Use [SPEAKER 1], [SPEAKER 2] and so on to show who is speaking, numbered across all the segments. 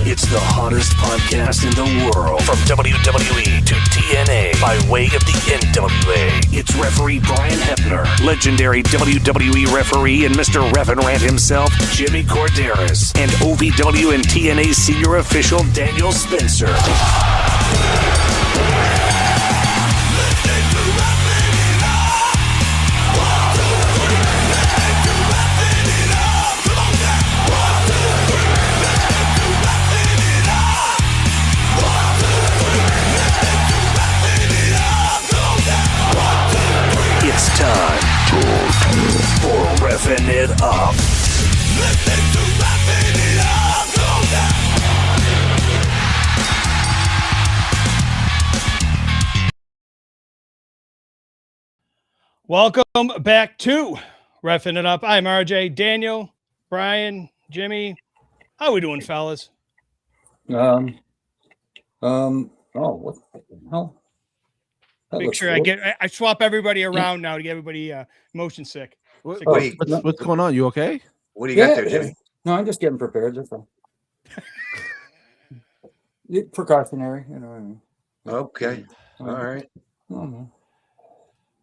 [SPEAKER 1] It's the hottest podcast in the world. From WWE to TNA by way of the NWA. It's referee Brian Hebner, legendary WWE referee and Mr. Refin Rant himself, Jimmy Corderas, and OVW and TNA senior official Daniel Spencer. It's time for Reffing It Up. Listen to Reffing It Up.
[SPEAKER 2] Welcome back to Reffing It Up. I'm RJ, Daniel, Brian, Jimmy. How we doing, fellas?
[SPEAKER 3] Oh, what the hell?
[SPEAKER 2] Make sure I swap everybody around now to get everybody motion sick.
[SPEAKER 4] Wait, what's going on? You okay?
[SPEAKER 5] What do you got there, Jimmy?
[SPEAKER 3] No, I'm just getting prepared. That's all. Precautionary, you know what I mean.
[SPEAKER 5] Okay. All right.
[SPEAKER 3] Oh,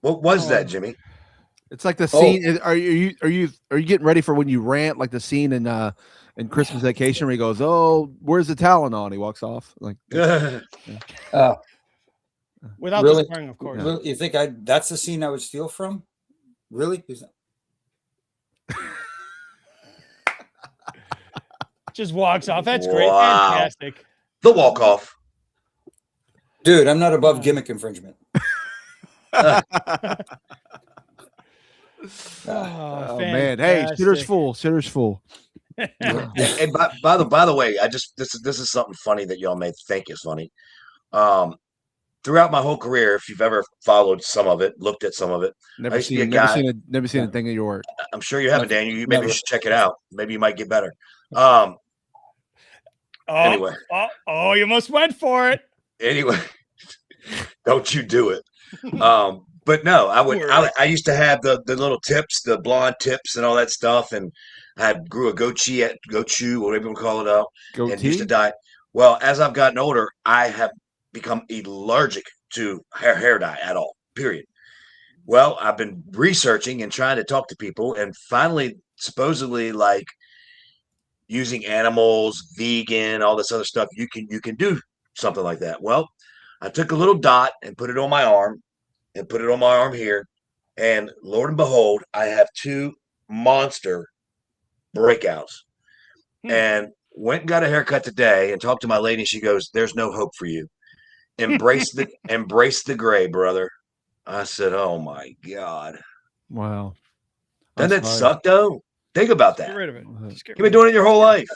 [SPEAKER 5] What was that, Jimmy?
[SPEAKER 4] It's like the scene. Are you getting ready for when you rant, like the scene in Christmas Vacation where he goes, "Oh, where's the Tylenol?" And he walks off. Like,
[SPEAKER 2] without
[SPEAKER 3] really?
[SPEAKER 2] the swearing, of course.
[SPEAKER 3] Really? You think that's the scene I would steal from? Really?
[SPEAKER 2] Just walks off. That's great.
[SPEAKER 5] Wow.
[SPEAKER 2] Fantastic.
[SPEAKER 5] The walk off.
[SPEAKER 3] Dude, I'm not above gimmick infringement.
[SPEAKER 4] oh man, hey, shitter's full.
[SPEAKER 5] And by the way, this is something funny that y'all may think is funny. Throughout my whole career, if you've ever followed some of it, looked at some of it,
[SPEAKER 4] Never seen a thing of your work.
[SPEAKER 5] I'm sure you haven't, Daniel. Maybe you should check it out. Maybe you might get better. Anyway.
[SPEAKER 2] Oh, you almost went for it.
[SPEAKER 5] Anyway, don't you do it. But no, I used to have the little tips, the blonde tips and all that stuff. And I grew a goatee, whatever you call it out. And used to dye. Well, as I've gotten older, I have become allergic to hair dye at all, period. Well, I've been researching and trying to talk to people, and finally, supposedly, like using animals, vegan, all this other stuff, you can do something like that. Well, I took a little dot and put it on my arm and put it on my arm here, and Lord and behold, I have two monster breakouts. And went and got a haircut today and talked to my lady. She goes, "There's no hope for you. Embrace the gray, brother." I said, "Oh my God."
[SPEAKER 4] Wow.
[SPEAKER 5] Doesn't that suck though? Think about that.
[SPEAKER 2] Get rid of it.
[SPEAKER 5] You've been doing it your whole life.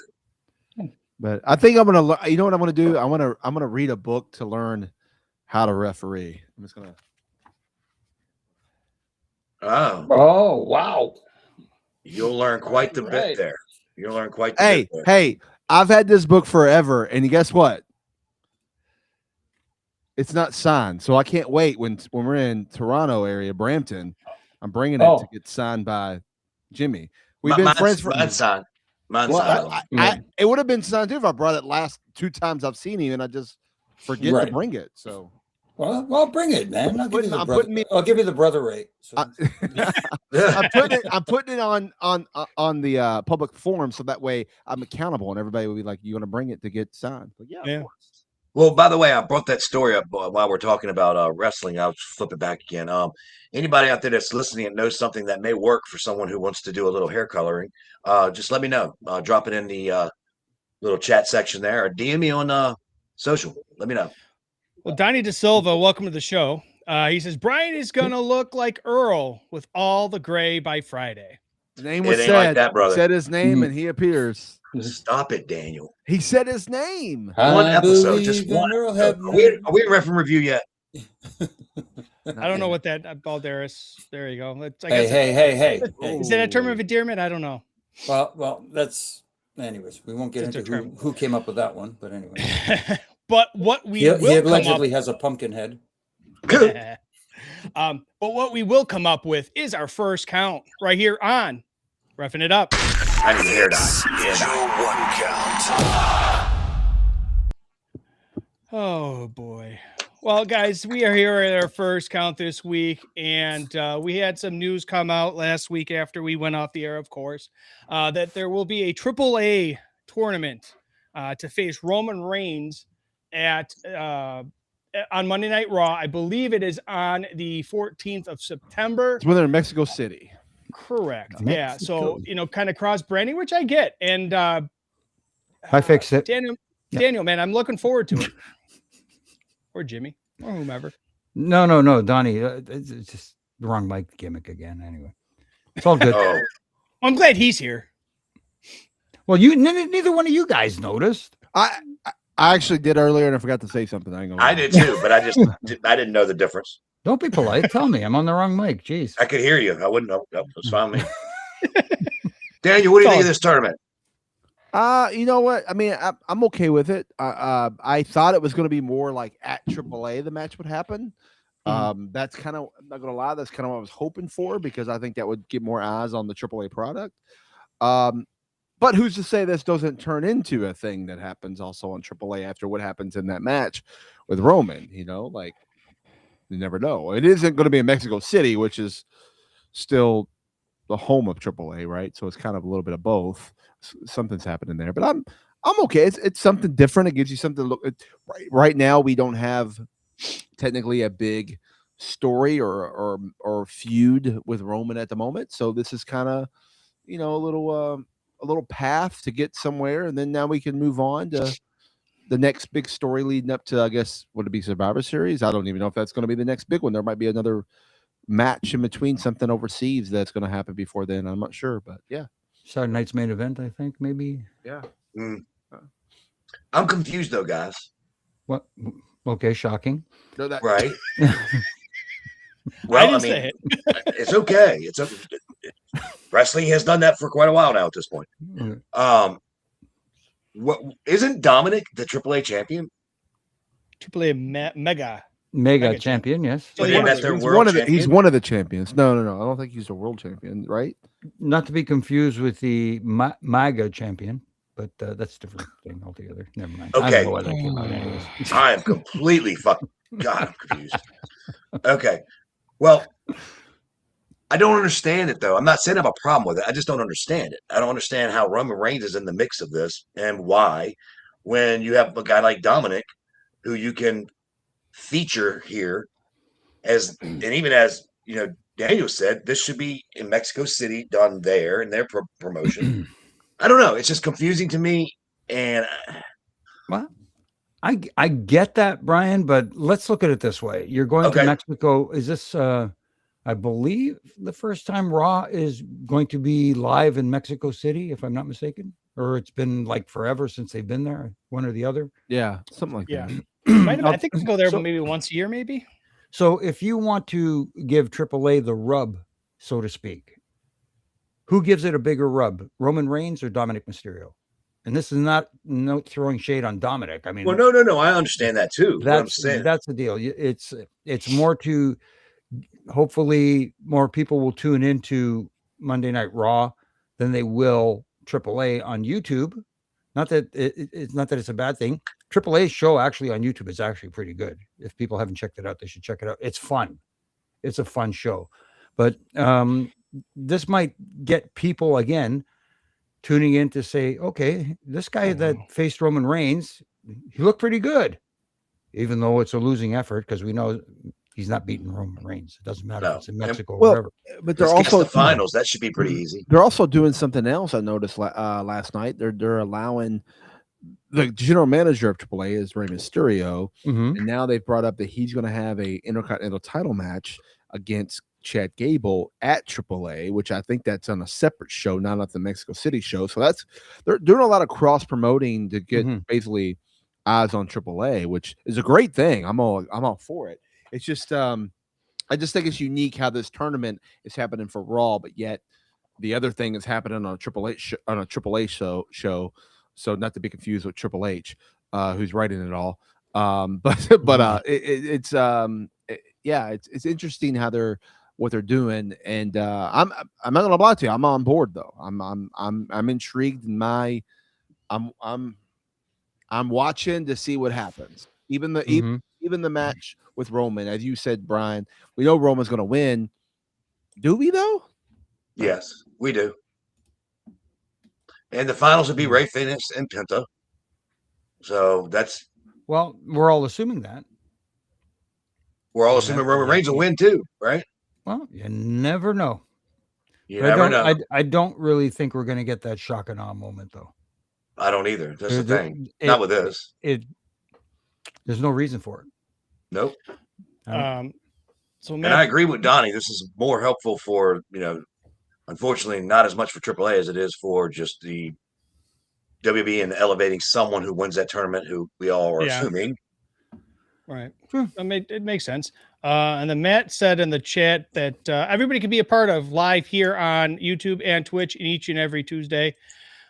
[SPEAKER 4] But I think I'm gonna. You know what I'm gonna do? I'm gonna read a book to learn how to referee. I'm just gonna.
[SPEAKER 3] Oh wow!
[SPEAKER 5] You'll learn quite the bit there. You'll learn quite the bit there.
[SPEAKER 4] Hey! I've had this book forever, and guess what? It's not signed, so I can't wait when we're in Toronto area, Brampton. I'm bringing it to get signed by Jimmy. We've been friends for
[SPEAKER 5] mine's signed.
[SPEAKER 4] It would have been signed too if I brought it last 2 times I've seen him, and I just forget to bring it. So,
[SPEAKER 3] well, bring it, man. I'll give you the brother rate. So.
[SPEAKER 4] I'm putting it on the public forum, so that way I'm accountable, and everybody will be like, "You want to bring it to get signed?" But yeah. Of course.
[SPEAKER 5] Well, by the way, I brought that story up while we're talking about wrestling. I'll flip it back again. Anybody out there that's listening and knows something that may work for someone who wants to do a little hair coloring, just let me know. Drop it in the little chat section there, or DM me on social. Let me know.
[SPEAKER 2] Well, Donnie De Silva, welcome to the show. He says, Brian is going to look like Earl with all the gray by Friday.
[SPEAKER 4] His name was
[SPEAKER 5] said. Like that, brother.
[SPEAKER 4] Said his name, and he appeps.
[SPEAKER 5] Stop it, Daniel.
[SPEAKER 4] He said his name.
[SPEAKER 5] One episode, just one. Are we in ref and review yet?
[SPEAKER 2] I don't know what that Balderas. There you go.
[SPEAKER 3] Hey.
[SPEAKER 2] Is that a term of endearment? I don't know.
[SPEAKER 3] Well, that's. Anyways, we won't get into who came up with that one, but anyway.
[SPEAKER 2] But what he
[SPEAKER 3] allegedly has a pumpkin head.
[SPEAKER 2] But what we will come up with is our first count right here on Reffing It Up.
[SPEAKER 5] I need a hair dye.
[SPEAKER 1] Show 1 count.
[SPEAKER 2] Oh boy. Well, guys, we are here at our first count this week, and we had some news come out last week after we went off the air, of course, that there will be a AAA tournament to face Roman Reigns at on Monday Night Raw. I believe it is on the 14th of September.
[SPEAKER 4] It's when they're in Mexico City.
[SPEAKER 2] Correct. Yeah. So, kind of cross branding, which I get. And
[SPEAKER 6] I fixed it.
[SPEAKER 2] Daniel, man, I'm looking forward to it. Or Jimmy, or whomever.
[SPEAKER 6] No, Donnie. It's just the wrong mic gimmick again. Anyway, it's all good.
[SPEAKER 5] Oh,
[SPEAKER 2] I'm glad he's here.
[SPEAKER 6] Well, neither one of you guys noticed.
[SPEAKER 4] I actually did earlier, and I forgot to say something.
[SPEAKER 5] I did too, but I didn't know the difference.
[SPEAKER 6] Don't be polite. Tell me I'm on the wrong mic. Jeez.
[SPEAKER 5] I could hear you. I wouldn't know. Nope, it's fine with me. Daniel, what do you think of this tournament?
[SPEAKER 4] You know what? I mean, I'm okay with it. I thought it was going to be more like at AAA the match would happen. That's kind of, I'm not going to lie, that's kind of what I was hoping for, because I think that would get more eyes on the AAA product. But who's to say this doesn't turn into a thing that happens also on AAA after what happens in that match with Roman? Like, you never know. It isn't going to be in Mexico City, which is still the home of AAA, right? So it's kind of a little bit of both. Something's happening there, but I'm okay. It's something different. It gives you something to look at. Right now, we don't have technically a big story or feud with Roman at the moment. So this is kind of, a little path to get somewhere, and then now we can move on to the next big story leading up to, I guess, would it be Survivor Series? I don't even know if that's going to be the next big one. There might be another match in between, something overseas that's going to happen before then. I'm not sure, but yeah.
[SPEAKER 6] Saturday night's main event, I think, maybe.
[SPEAKER 4] Yeah.
[SPEAKER 5] I'm confused though, guys.
[SPEAKER 6] What? Okay, shocking.
[SPEAKER 4] No, that,
[SPEAKER 5] Right. Well, I mean,
[SPEAKER 2] say it.
[SPEAKER 5] It's okay. It's okay. Wrestling has done that for quite a while now at this point. What isn't Dominik the AAA champion?
[SPEAKER 2] AAA mega
[SPEAKER 6] champion, yes.
[SPEAKER 5] So
[SPEAKER 2] yeah,
[SPEAKER 5] that's their
[SPEAKER 4] he's
[SPEAKER 5] world champion?
[SPEAKER 4] He's one of the champions. No. I don't think he's a world champion, right?
[SPEAKER 6] Not to be confused with the MAGA champion, but that's a different thing altogether. Never mind. I
[SPEAKER 5] Okay.
[SPEAKER 6] don't know why that came out anyways.
[SPEAKER 5] I am completely fucking God, I'm confused. Okay. Well, I don't understand it though. I'm not saying I have a problem with it. I just don't understand it. I don't understand how Roman Reigns is in the mix of this and why, when you have a guy like Dominik, who you can feature here, and even as Daniel said, this should be in Mexico City, done there in their promotion. I don't know. It's just confusing to me. And
[SPEAKER 6] well, I get that, Brian, but let's look at it this way. You're going to Mexico. Is this, I believe, the first time Raw is going to be live in Mexico City, if I'm not mistaken? Or it's been like forever since they've been there, one or the other?
[SPEAKER 4] Yeah, something like that.
[SPEAKER 2] I think we go there maybe once a year, maybe.
[SPEAKER 6] So if you want to give AAA the rub, so to speak, who gives it a bigger rub, Roman Reigns or Dominik Mysterio? And this is not throwing shade on Dominik. I mean,
[SPEAKER 5] well, no. I understand that too.
[SPEAKER 6] That's the deal. It's more to, hopefully more people will tune into Monday Night Raw than they will AAA on YouTube. Not that it's not that it's a bad thing. AAA's show actually on YouTube is actually pretty good. If people haven't checked it out, they should check it out. It's fun. It's a fun show. But this might get people again tuning in to say, okay, this guy that faced Roman Reigns, he looked pretty good, even though it's a losing effort, because we know he's not beating Roman Reigns. It doesn't matter if it's in Mexico or wherever.
[SPEAKER 4] But they're also
[SPEAKER 5] the finals. That should be pretty easy.
[SPEAKER 4] They're also doing something else. I noticed last night. They're allowing the general manager of AAA is Rey Mysterio, and now they've brought up that he's going to have a Intercontinental title match against Chad Gable at AAA, which I think that's on a separate show, not at the Mexico City show. So they're doing a lot of cross promoting to get basically eyes on AAA, which is a great thing. I'm all for it. It's just I just think it's unique how this tournament is happening for Raw, but yet the other thing is happening on a AAA show. So not to be confused with Triple H, who's writing it all. It's interesting how what they're doing, and I'm not gonna lie to you. I'm on board though. I'm intrigued, and I'm watching to see what happens. Even the match with Roman, as you said, Brian, we know Roman's going to win. Do we though?
[SPEAKER 5] Yes, we do. And the finals would be Ray Phoenix and Penta. So
[SPEAKER 6] Well, we're all assuming that.
[SPEAKER 5] we're all assuming Roman Reigns will win too, right?
[SPEAKER 6] Well, you never know.
[SPEAKER 5] You never know.
[SPEAKER 6] I don't really think we're going to get that shock and awe moment, though.
[SPEAKER 5] I don't either. That's the thing. Not with this.
[SPEAKER 6] There's no reason for it.
[SPEAKER 5] Nope.
[SPEAKER 2] So
[SPEAKER 5] and I agree with Donnie. This is more helpful for, unfortunately, not as much for AAA as it is for just the WB and elevating someone who wins that tournament, who we all are assuming.
[SPEAKER 2] Right. It makes sense. And then Matt said in the chat that everybody can be a part of live here on YouTube and Twitch each and every Tuesday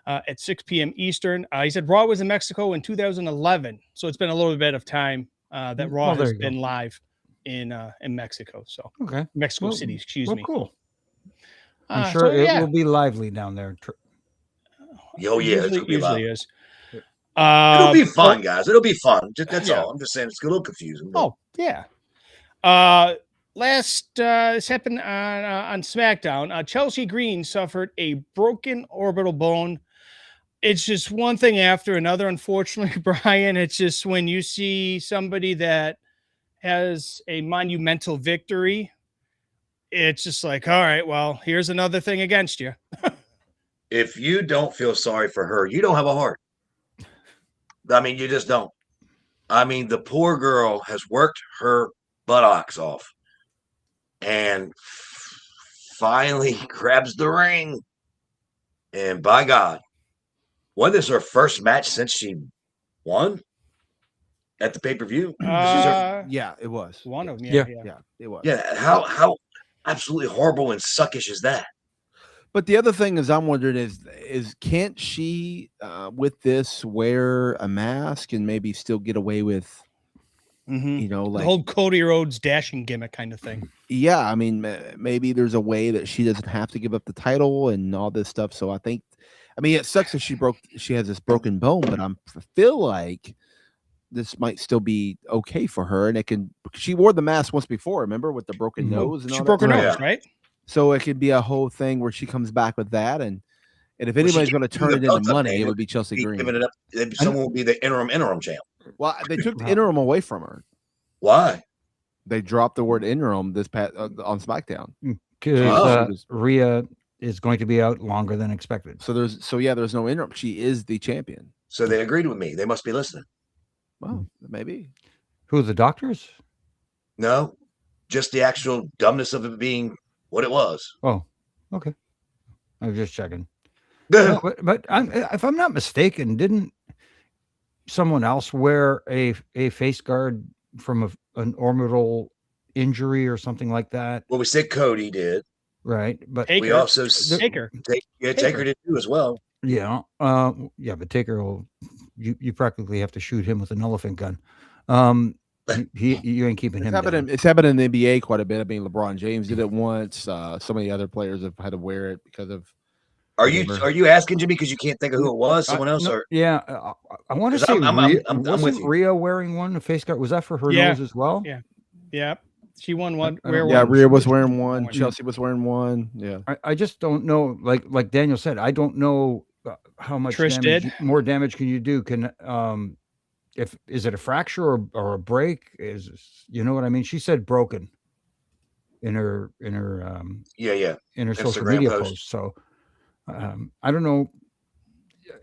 [SPEAKER 2] at 6 p.m. Eastern. He said Raw was in Mexico in 2011. So it's been a little bit of time that Raw has been live in Mexico. So Mexico City, excuse me.
[SPEAKER 6] Cool. I'm sure it will be lively down there.
[SPEAKER 5] Oh yeah, it's gonna be
[SPEAKER 2] usually is.
[SPEAKER 5] It'll be fun, guys. It'll be fun. That's all. I'm just saying it's a little confusing. But...
[SPEAKER 2] Oh yeah. This happened on SmackDown. Chelsea Green suffered a broken orbital bone. It's just one thing after another. Unfortunately, Brian, it's just when you see somebody that has a monumental victory, it's just like, all right, well, here's another thing against you.
[SPEAKER 5] If you don't feel sorry for her, you don't have a heart. I mean, you just don't. I mean, the poor girl has worked her buttocks off and finally grabs the ring. And by God, wasn't this her first match since she won at the pay-per-view?
[SPEAKER 4] Yeah, it was.
[SPEAKER 2] One of them.
[SPEAKER 4] Yeah, it was.
[SPEAKER 5] Yeah, how absolutely horrible and suckish is that?
[SPEAKER 4] But the other thing is, I'm wondering is can't she with this wear a mask and maybe still get away with, like
[SPEAKER 2] the whole Cody Rhodes dashing gimmick kind of thing.
[SPEAKER 4] Yeah, I mean, maybe there's a way that she doesn't have to give up the title and all this stuff. So I think, it sucks that she has this broken bone, but I feel like this might still be okay for her, and she wore the mask once before. Remember with the broken nose and all
[SPEAKER 2] she broke her nose, right?
[SPEAKER 4] So it could be a whole thing where she comes back with that, and if anybody's going to turn it into money, it would be Chelsea Green.
[SPEAKER 5] Giving it up, someone will be the interim champ.
[SPEAKER 4] Well, they took the interim away from her.
[SPEAKER 5] Why?
[SPEAKER 4] They dropped the word interim this past on SmackDown
[SPEAKER 6] because Rhea is going to be out longer than expected.
[SPEAKER 4] So there's no interim. She is the champion.
[SPEAKER 5] So they agreed with me. They must be listening.
[SPEAKER 4] Well, maybe.
[SPEAKER 6] Who, the doctors?
[SPEAKER 5] No, just the actual dumbness of it being what it was.
[SPEAKER 6] Oh, okay. I was just checking. but if I'm not mistaken, didn't someone else wear a face guard from an orbital injury or something like that?
[SPEAKER 5] Well, we said Cody did.
[SPEAKER 6] Right. But
[SPEAKER 2] Taker.
[SPEAKER 5] We also
[SPEAKER 2] Taker.
[SPEAKER 5] Taker did too as well.
[SPEAKER 6] Yeah. But Taker will you practically have to shoot him with an elephant gun. You ain't keeping him.
[SPEAKER 4] It's happened in the NBA quite a bit. I mean, LeBron James did it once. Some of the other players have had to wear it because of.
[SPEAKER 5] Are you asking Jimmy because you can't think of who it was? Someone else? Or
[SPEAKER 6] yeah, I want to say
[SPEAKER 5] I'm with
[SPEAKER 6] wasn't
[SPEAKER 5] you.
[SPEAKER 6] Rhea wearing one, a face guard? Was that for her nose as well?
[SPEAKER 2] Yeah. She won one.
[SPEAKER 4] Rhea was wearing one. Chelsea was wearing one. Yeah.
[SPEAKER 6] I just don't know. Like Daniel said, I don't know how much more damage can you do? Is it a fracture or a break? You know what I mean? She said broken in her in her social media post. So I don't know.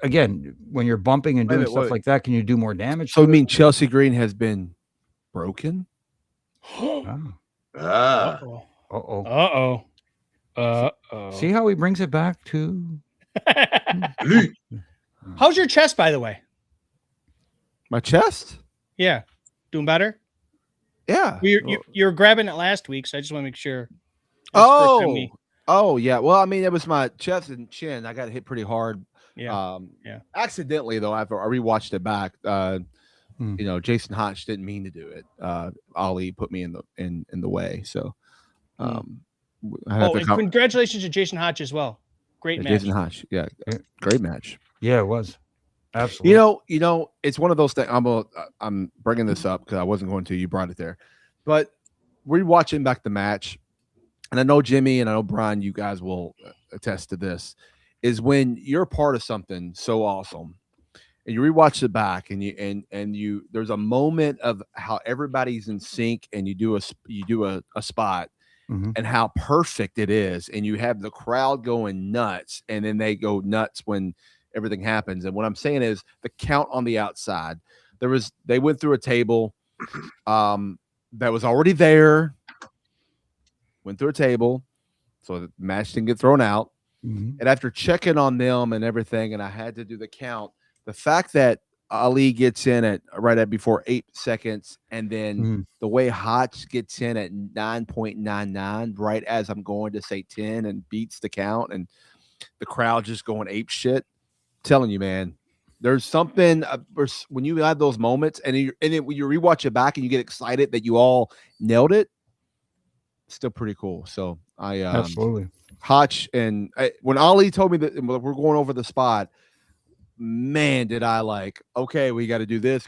[SPEAKER 6] Again, when you're bumping and doing stuff like that, can you do more damage?
[SPEAKER 4] So I mean, Chelsea Green has been broken.
[SPEAKER 6] See how he brings it back to.
[SPEAKER 2] How's your chest, by the way?
[SPEAKER 4] My chest?
[SPEAKER 2] Yeah. Doing better?
[SPEAKER 4] Yeah.
[SPEAKER 2] You were grabbing it last week, so I just want to make sure.
[SPEAKER 4] Oh, yeah. Well, I mean, it was my chest and chin. I got hit pretty hard.
[SPEAKER 2] Yeah.
[SPEAKER 4] Accidentally, though, I rewatched it back. Jason Hodge didn't mean to do it. Ali put me in the way. So,
[SPEAKER 2] congratulations to Jason Hodge as well. Great match.
[SPEAKER 4] Jason Hodge. Yeah. Great match.
[SPEAKER 6] Yeah, it was. Absolutely.
[SPEAKER 4] It's one of those things. I'm bringing this up because I wasn't going to. You brought it there, but we're watching back the match, and I know Jimmy and I know Brian. You guys will attest to this. Is when you're part of something so awesome, and you rewatch it back, and you there's a moment of how everybody's in sync, and you do a spot, and how perfect it is, and you have the crowd going nuts, and then they go nuts when everything happens. And what I'm saying is the count on the outside. They went through a table that was already there, went through a table, so the match didn't get thrown out. And after checking on them and everything, and I had to do the count, the fact that Ali gets in right at before 8 seconds, and then the way Hotch gets in at 9.99, right as I'm going to say 10, and beats the count, and the crowd just going ape shit. I'm telling you, man, there's something when you have those moments, and then when you rewatch it back and you get excited that you all nailed it. Still pretty cool. So
[SPEAKER 6] Absolutely.
[SPEAKER 4] Hotch and when Ali told me that we're going over the spot, man, did I okay, we got to do this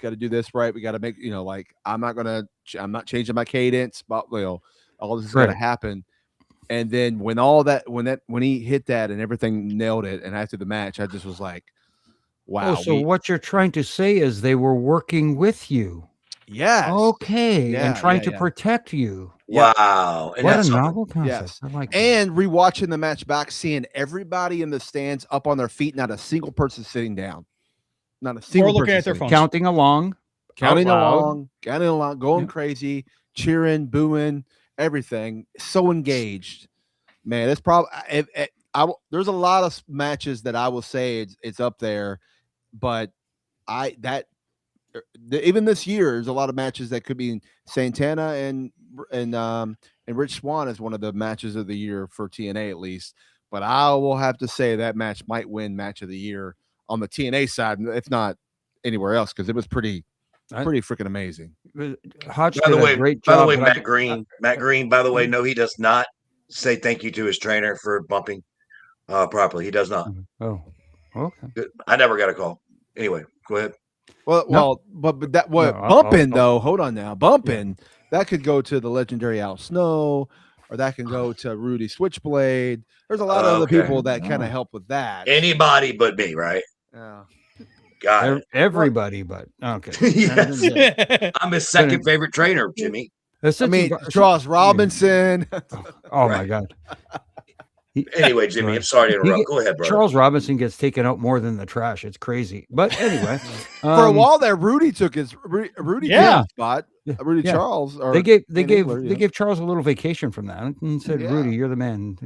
[SPEAKER 4] right. We got to make, I'm not changing my cadence, but all this is going to happen. And then when he hit that and everything nailed it, and after the match, I just was like, wow.
[SPEAKER 6] Oh, so what you're trying to say is they were working with you.
[SPEAKER 4] Yes.
[SPEAKER 6] Okay. And trying to protect you.
[SPEAKER 5] Wow. And
[SPEAKER 6] what a novel concept.
[SPEAKER 4] Yes.
[SPEAKER 6] I like
[SPEAKER 4] and rewatching the match back, seeing everybody in the stands up on their feet, not a single person sitting down. Not a single person
[SPEAKER 2] looking at their
[SPEAKER 4] phones.
[SPEAKER 6] Counting along,
[SPEAKER 4] going crazy, cheering, booing, everything. So engaged. Man, it's probably there's a lot of matches that I will say it's up there, but even this year, there's a lot of matches that could be Santana and Rich Swann is one of the matches of the year for TNA at least. But I will have to say that match might win match of the year on the TNA side, if not anywhere else, because it was pretty freaking amazing.
[SPEAKER 6] Hotch
[SPEAKER 5] By the way,
[SPEAKER 6] great job.
[SPEAKER 5] Matt Green, by the way, no, he does not say thank you to his trainer for bumping properly. He does not.
[SPEAKER 6] Oh, okay.
[SPEAKER 5] I never got a call. Anyway, go ahead.
[SPEAKER 4] But that bumping though. Hold on now, bumping that could go to the legendary Al Snow, or that can go to Rudy Switchblade. There's a lot of other people that kind of help with that.
[SPEAKER 5] Anybody but me, right?
[SPEAKER 4] Yeah.
[SPEAKER 5] Got it.
[SPEAKER 6] Everybody, but okay.
[SPEAKER 5] Yes. I'm his second favorite trainer, Jimmy.
[SPEAKER 4] Charles Robinson.
[SPEAKER 6] My God.
[SPEAKER 5] Anyway, Jimmy, I'm sorry to interrupt. Go ahead, brother.
[SPEAKER 6] Charles Robinson gets taken out more than the trash. It's crazy. But anyway,
[SPEAKER 4] for a while there, Rudy took his spot. Rudy Charles. Or
[SPEAKER 6] they gave Charles a little vacation from that and said, "Rudy, you're the man."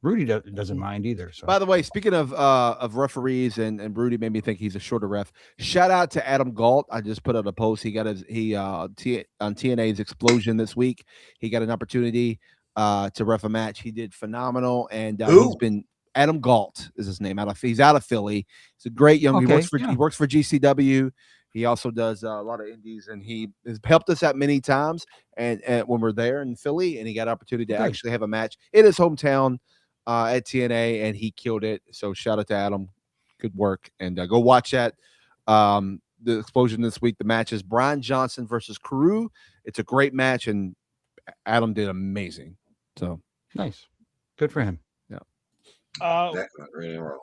[SPEAKER 6] Rudy doesn't mind either. So.
[SPEAKER 4] By the way, speaking of referees, and Rudy made me think he's a shorter ref. Shout out to Adam Galt. I just put out a post. He got on TNA's Explosion this week. He got an opportunity to ref a match. He did phenomenal, and he's been Adam Galt is his name. He's out of Philly. He's a great young. He works for GCW. He also does a lot of indies, and he has helped us out many times. And when we're there in Philly, and he got an opportunity to actually have a match in his hometown at TNA, and he killed it. So shout out to Adam. Good work, and go watch that. The Explosion this week. The match is Brian Johnson versus Carew. It's a great match, and Adam did amazing. So
[SPEAKER 6] nice, good for him.
[SPEAKER 4] Yeah.
[SPEAKER 5] That's not really wrong.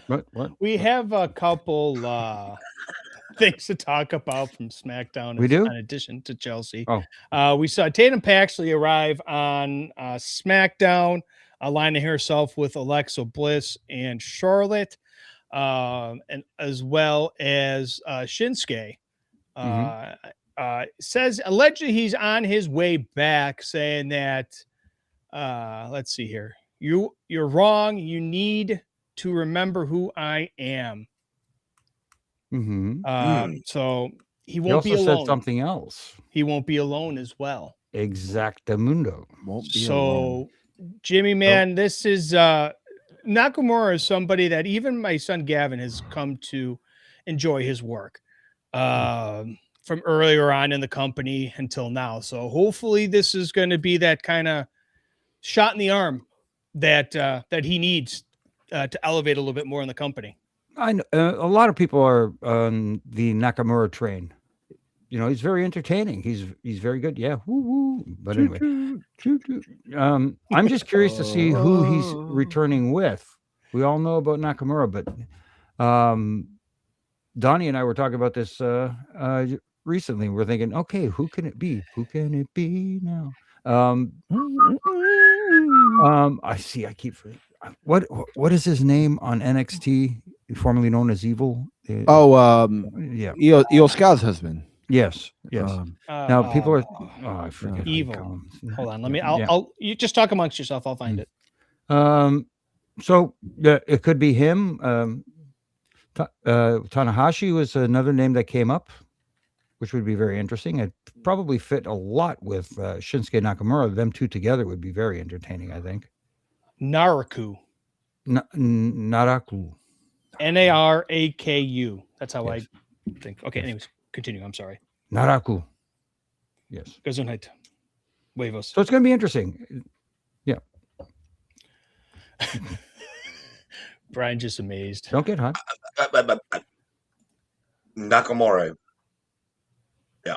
[SPEAKER 6] What?
[SPEAKER 2] We have a couple things to talk about from SmackDown.
[SPEAKER 6] We do,
[SPEAKER 2] in addition to Chelsea.
[SPEAKER 6] Oh,
[SPEAKER 2] we saw Tatum Paxley arrive on SmackDown, aligning herself with Alexa Bliss and Charlotte, and as well as Shinsuke. Says allegedly he's on his way back, saying that let's see here, you're wrong, you need to remember who I am. So he won't be alone.
[SPEAKER 6] Said something else.
[SPEAKER 2] He won't be alone as well.
[SPEAKER 6] Exactamundo.
[SPEAKER 4] Won't be alone.
[SPEAKER 2] Jimmy, man, this is Nakamura is somebody that even my son Gavin has come to enjoy his work from earlier on in the company until now. So hopefully this is going to be that kind of shot in the arm that he needs to elevate a little bit more in the company.
[SPEAKER 6] I know a lot of people are on the Nakamura train. You know, he's very entertaining. He's very good. Yeah. Woo woo. But anyway, I'm just curious to see who he's returning with. We all know about Nakamura, but Donnie and I were talking about this recently. We're thinking, okay, who can it be? Who can it be now? I see. I keep forgetting. What is his name on NXT, formerly known as Evil?
[SPEAKER 4] yeah, Io Sky's husband.
[SPEAKER 6] Yes. Now people are. Oh, I forget.
[SPEAKER 2] Evil. Hold on. Let me. I'll. You just talk amongst yourself. I'll find it.
[SPEAKER 6] So it could be him. Tanahashi was another name that came up, which would be very interesting. It probably fit a lot with Shinsuke Nakamura. Them two together would be very entertaining, I think.
[SPEAKER 2] Naraku.
[SPEAKER 6] Naraku.
[SPEAKER 2] Naraku. That's how I think. Okay. Anyways, continue. I'm sorry.
[SPEAKER 6] Naraku. Yes.
[SPEAKER 2] Gesundheit. Huevos.
[SPEAKER 6] So it's going to be interesting. Yeah.
[SPEAKER 2] Brian just amazed.
[SPEAKER 6] Don't get hot.
[SPEAKER 5] Nakamura. Yeah.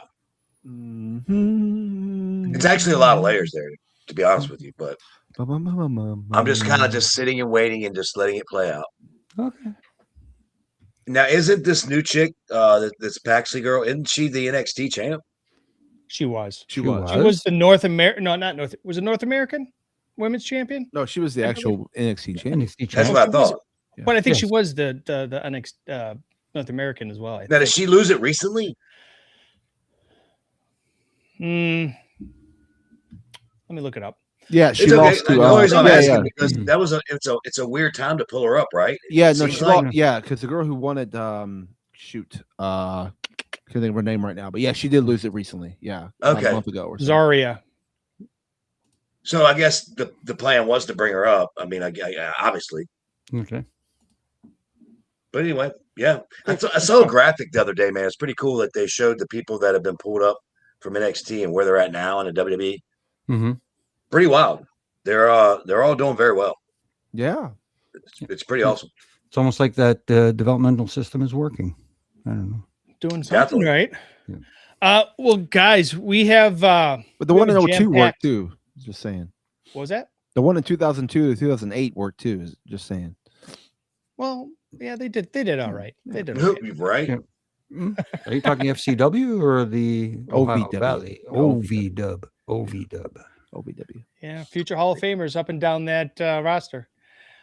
[SPEAKER 4] Mm-hmm.
[SPEAKER 5] It's actually a lot of layers there, to be honest with you. But I'm just kind of just sitting and waiting and just letting it play out.
[SPEAKER 6] Okay.
[SPEAKER 5] Now, isn't this new chick, this Paxley girl, isn't she the NXT champ?
[SPEAKER 2] She was.
[SPEAKER 4] She was.
[SPEAKER 2] She was the North American. No, not North. Was it North American women's champion?
[SPEAKER 4] No, she was the actual NXT champion.
[SPEAKER 5] That's what I thought.
[SPEAKER 2] But I think she was the NXT North American as well.
[SPEAKER 5] Now, did she lose it recently?
[SPEAKER 2] Let me look it up.
[SPEAKER 4] Yeah, she
[SPEAKER 5] It's
[SPEAKER 4] lost
[SPEAKER 5] okay.
[SPEAKER 4] to.
[SPEAKER 5] No worries, I'm asking
[SPEAKER 4] yeah.
[SPEAKER 5] because that was it's a weird time to pull her up, right?
[SPEAKER 4] Yeah,
[SPEAKER 5] It
[SPEAKER 4] no,
[SPEAKER 5] seems
[SPEAKER 4] she
[SPEAKER 5] like.
[SPEAKER 4] lost. Yeah, because the girl who won it, can't think of her name right now, but yeah, she did lose it recently. Yeah, about
[SPEAKER 5] Okay.
[SPEAKER 4] a month ago or so.
[SPEAKER 2] Zaria.
[SPEAKER 5] So I guess the plan was to bring her up. I mean, I obviously.
[SPEAKER 6] Okay.
[SPEAKER 5] But anyway, yeah. I saw a graphic the other day, man. It's pretty cool that they showed the people that have been pulled up from NXT and where they're at now in the WWE.
[SPEAKER 6] Mm-hmm.
[SPEAKER 5] Pretty wild. They're all doing very well.
[SPEAKER 4] Yeah.
[SPEAKER 5] It's pretty awesome.
[SPEAKER 6] It's almost like that developmental system is working. I don't know.
[SPEAKER 2] Doing something right.
[SPEAKER 6] Yeah.
[SPEAKER 2] Well, guys, we have.
[SPEAKER 4] But the
[SPEAKER 2] we
[SPEAKER 4] one in
[SPEAKER 2] have a
[SPEAKER 4] 02
[SPEAKER 2] jam-packed-
[SPEAKER 4] worked too. Just saying.
[SPEAKER 2] What was that?
[SPEAKER 4] The one in 2002 to 2008 worked too. Just saying.
[SPEAKER 2] Well, yeah, they did. They did all right. They did. Okay.
[SPEAKER 5] Right?
[SPEAKER 6] Yeah. Are you talking FCW or the Ohio
[SPEAKER 4] OVW.
[SPEAKER 6] Valley? OVW.
[SPEAKER 4] OVW.
[SPEAKER 2] Yeah, future Hall of Famers up and down that roster.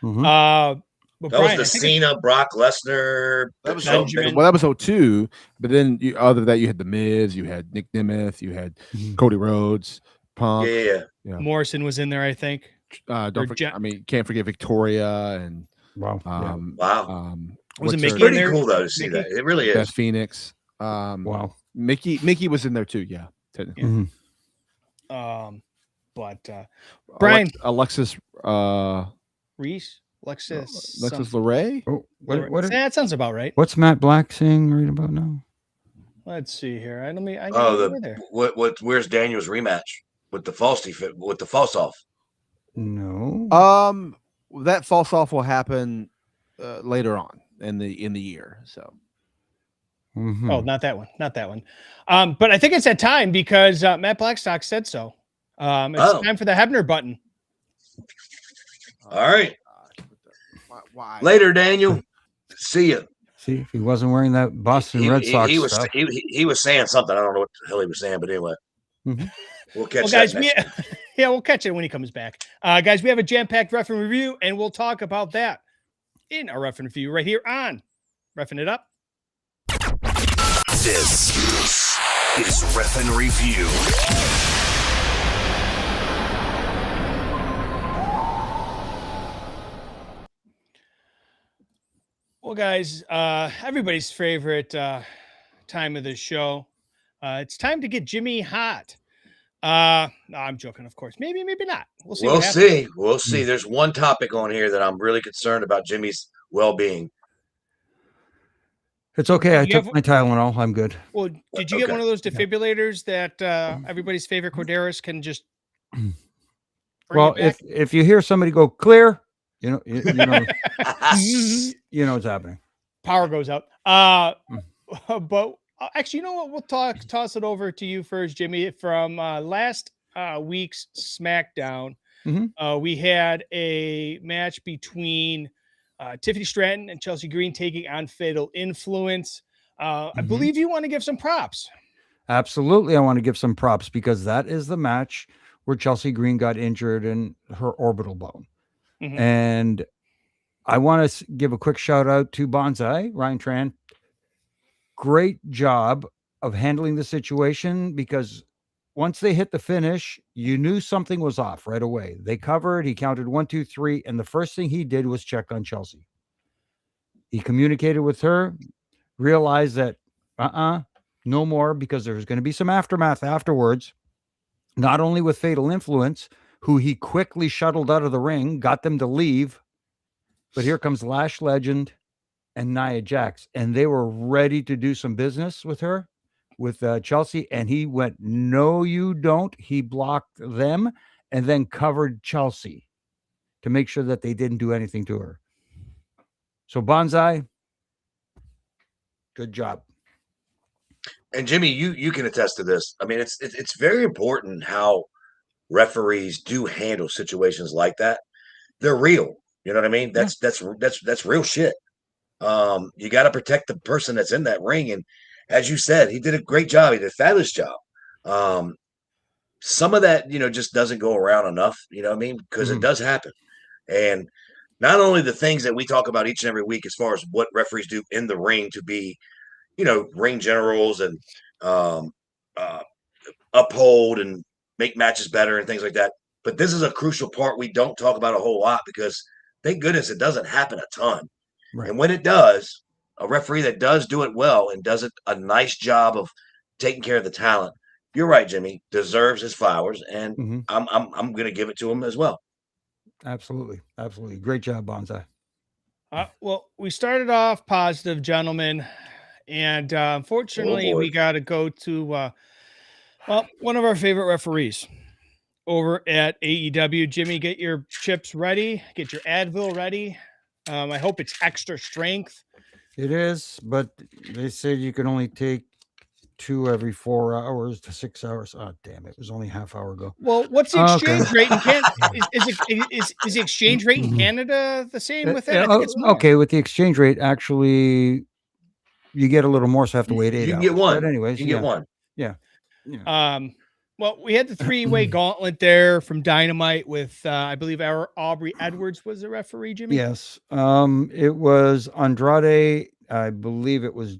[SPEAKER 6] Mhm.
[SPEAKER 2] But
[SPEAKER 5] That
[SPEAKER 2] Brian,
[SPEAKER 5] was the
[SPEAKER 2] I think
[SPEAKER 5] Cena, Brock Lesnar.
[SPEAKER 4] That was
[SPEAKER 2] Benjamin.
[SPEAKER 4] well, that was 02, but then other than that, you had the Miz, you had Nick Nemeth, you had Cody Rhodes, Punk.
[SPEAKER 5] Yeah.
[SPEAKER 2] Morrison was in there, I think.
[SPEAKER 4] Don't forget. I mean, can't forget Victoria and
[SPEAKER 6] Wow.
[SPEAKER 5] Wow.
[SPEAKER 2] Was it
[SPEAKER 4] what's
[SPEAKER 2] Mickey
[SPEAKER 4] her-
[SPEAKER 2] in
[SPEAKER 5] Pretty
[SPEAKER 2] there?
[SPEAKER 5] cool though to see that. It really
[SPEAKER 4] Beth
[SPEAKER 5] is.
[SPEAKER 4] Phoenix.
[SPEAKER 6] Wow.
[SPEAKER 4] Mickey was in there too. Yeah, technically.
[SPEAKER 6] Mhm.
[SPEAKER 2] But Brian
[SPEAKER 4] Alexis
[SPEAKER 2] Reese, Alexis
[SPEAKER 4] Luray.
[SPEAKER 6] Oh, what
[SPEAKER 2] that sounds about right.
[SPEAKER 6] what's Matt Black saying right about now?
[SPEAKER 2] Let's see here. I got
[SPEAKER 5] Oh,
[SPEAKER 2] it over there.
[SPEAKER 5] where's Daniel's rematch with the false off?
[SPEAKER 6] No.
[SPEAKER 4] That false off will happen later on in the year. So
[SPEAKER 6] Mhm.
[SPEAKER 2] Oh, not that one. Not that one. But I think it's that time because Matt Blackstock said so. It's time for the Hebner button.
[SPEAKER 5] All right.
[SPEAKER 4] Why?
[SPEAKER 5] Later, Daniel. See you.
[SPEAKER 6] See, if he wasn't wearing that Boston Red Sox
[SPEAKER 5] he was
[SPEAKER 6] stuff.
[SPEAKER 5] he was saying something. I don't know what the hell he was saying, but anyway.
[SPEAKER 6] Mhm.
[SPEAKER 5] We'll catch
[SPEAKER 2] Well,
[SPEAKER 5] that
[SPEAKER 2] guys,
[SPEAKER 5] next week.
[SPEAKER 2] we'll catch it when he comes back. Guys, we have a jam-packed Refin review, and we'll talk about that in our Refin review right here on Refin It Up.
[SPEAKER 1] This is Refin Review.
[SPEAKER 2] Well, guys, everybody's favorite time of the show. It's time to get Jimmy hot. No, I'm joking, of course. Maybe not. We'll see.
[SPEAKER 5] We'll
[SPEAKER 2] what happens.
[SPEAKER 5] see. We'll see. There's one topic on here that I'm really concerned about Jimmy's well-being.
[SPEAKER 6] It's okay. I
[SPEAKER 2] You
[SPEAKER 6] took
[SPEAKER 2] have-
[SPEAKER 6] my Tylenol. I'm good.
[SPEAKER 2] Well, did you get
[SPEAKER 5] Okay.
[SPEAKER 2] one of those defibrillators that everybo's favorite Corderas can just? bring
[SPEAKER 6] Well,
[SPEAKER 2] it back?
[SPEAKER 6] if you hear somebody go clear, you know, you know what's happening.
[SPEAKER 2] Power goes out. But actually, you know what? We'll toss it over to you first, Jimmy. From last week's SmackDown, we had a match between Tiffany Stratton and Chelsea Green taking on Fatal Influence. I believe you want to give some props.
[SPEAKER 6] Absolutely. I want to give some props because that is the match where Chelsea Green got injured in her orbital bone. And I want to give a quick shout out to Bonsai, Ryan Tran. Great job of handling the situation, because once they hit the finish, you knew something was off right away. They covered, he counted 1, 2, 3. And the first thing he did was check on Chelsea. He communicated with her, realized that, no more, because there's going to be some aftermath afterwards, not only with Fatal Influence, who he quickly shuttled out of the ring, got them to leave, but here comes Lash Legend and Nia Jax, and they were ready to do some business with her, with Chelsea, and he went, no, you don't. He blocked them and then covered Chelsea to make sure that they didn't do anything to her. So Bonsai, good job.
[SPEAKER 5] And Jimmy, you can attest to this. I mean, it's very important how referees do handle situations like that. They're real. You know what I mean? That's real shit. You got to protect the person that's in that ring. And as you said, he did a great job. He did a fabulous job. Some of that, just doesn't go around enough. You know what I mean? Because it does happen. And not only the things that we talk about each and every week, as far as what referees do in the ring to be, ring generals and uphold and make matches better and things like that. But this is a crucial part we don't talk about a whole lot, because thank goodness it doesn't happen a ton. Right. And when it does, a referee that does do it well and does a nice job of taking care of the talent, you're right, Jimmy, deserves his flowers, and I'm going to give it to him as well.
[SPEAKER 6] Absolutely. Great job, Bonsai.
[SPEAKER 2] Well, we started off positive, gentlemen, and unfortunately, we got to go to one of our favorite referees over at AEW. Jimmy, get your chips ready, get your Advil ready. I hope it's extra strength.
[SPEAKER 6] It is, but they said you can only take 2 every 4 hours to 6 hours. Oh, damn! It was only half hour ago.
[SPEAKER 2] Well, what's the exchange rate in Canada? Is the exchange rate in Canada the same with that?
[SPEAKER 6] Okay, with the exchange rate, actually, you get a little more, so I have to wait 8 hours.
[SPEAKER 5] You can get one.
[SPEAKER 6] But anyways,
[SPEAKER 5] you can get one.
[SPEAKER 6] Yeah.
[SPEAKER 2] Well, we had the 3-way gauntlet there from Dynamite with, I believe, Aubrey Edwards was the referee, Jimmy?
[SPEAKER 6] Yes. It was Andrade. I believe it was,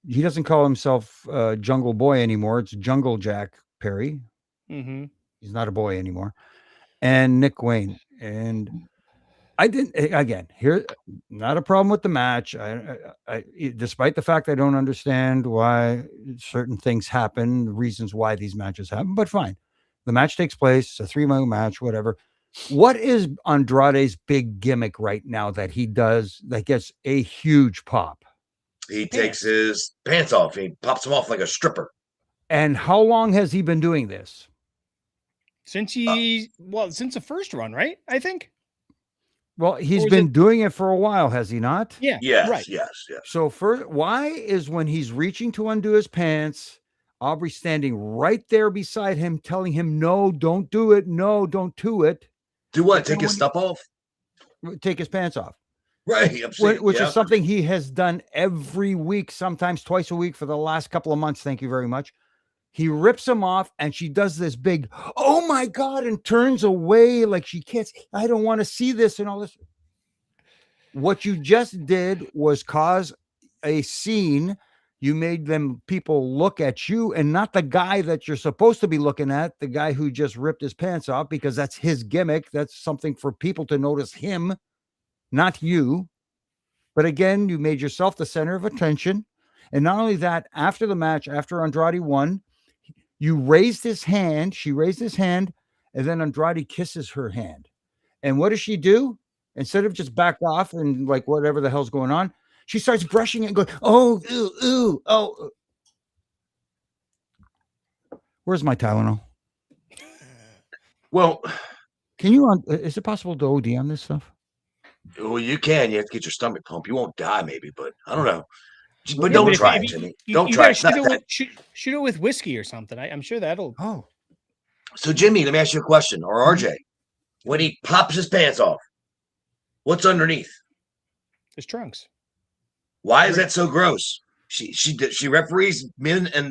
[SPEAKER 6] he doesn't call himself Jungle Boy anymore. It's Jungle Jack Perry. He's not a boy anymore. And Nick Wayne. And I didn't, again, here, not a problem with the match. I despite the fact I don't understand why certain things happen, the reasons why these matches happen, but fine. The match takes place, it's a 3-man match, whatever. What is Andrade's big gimmick right now that he does that gets a huge pop?
[SPEAKER 5] He takes his pants off. He pops them off like a stripper.
[SPEAKER 6] And how long has he been doing this?
[SPEAKER 2] Since since the first run, right? I think.
[SPEAKER 6] Well, he's been doing it for a while, has he not?
[SPEAKER 2] Yeah.
[SPEAKER 5] Yes,
[SPEAKER 2] right.
[SPEAKER 5] yes.
[SPEAKER 6] So first, why is when he's reaching to undo his pants, Aubrey standing right there beside him, telling him, no, don't do it. No, don't do it.
[SPEAKER 5] Do what? Take his stuff off?
[SPEAKER 6] Take his pants off.
[SPEAKER 5] Right.
[SPEAKER 6] Which is something he has done every week, sometimes twice a week for the last couple of months. Thank you very much. He rips him off and she does this big, oh my God, and turns away like she can't, I don't want to see this and all this. What you just did was cause a scene. You made people look at you and not the guy that you're supposed to be looking at, the guy who just ripped his pants off, because that's his gimmick. That's something for people to notice him, not you. But again, you made yourself the center of attention. And not only that, after the match, after Andrade won, she raised his hand, and then Andrade kisses her hand. And what does she do? Instead of just back off and like whatever the hell's going on, she starts brushing it and going, oh, ooh, oh. Where's my Tylenol?
[SPEAKER 5] Well,
[SPEAKER 6] is it possible to OD on this stuff?
[SPEAKER 5] Well, you can. You have to get your stomach pumped. You won't die, maybe, but I don't know. But
[SPEAKER 2] Yeah,
[SPEAKER 5] don't
[SPEAKER 2] but if
[SPEAKER 5] try
[SPEAKER 2] you-
[SPEAKER 5] it, Jimmy.
[SPEAKER 2] you
[SPEAKER 5] Don't
[SPEAKER 2] gotta
[SPEAKER 5] try it. It's not
[SPEAKER 2] shoot it
[SPEAKER 5] that.
[SPEAKER 2] with shoot it with whiskey or something. I'm sure that'll.
[SPEAKER 6] Oh,
[SPEAKER 5] So, Jimmy, let me ask you a question, or RJ. When he pops his pants off, what's underneath?
[SPEAKER 2] His trunks.
[SPEAKER 5] Why is that so gross? She referees men in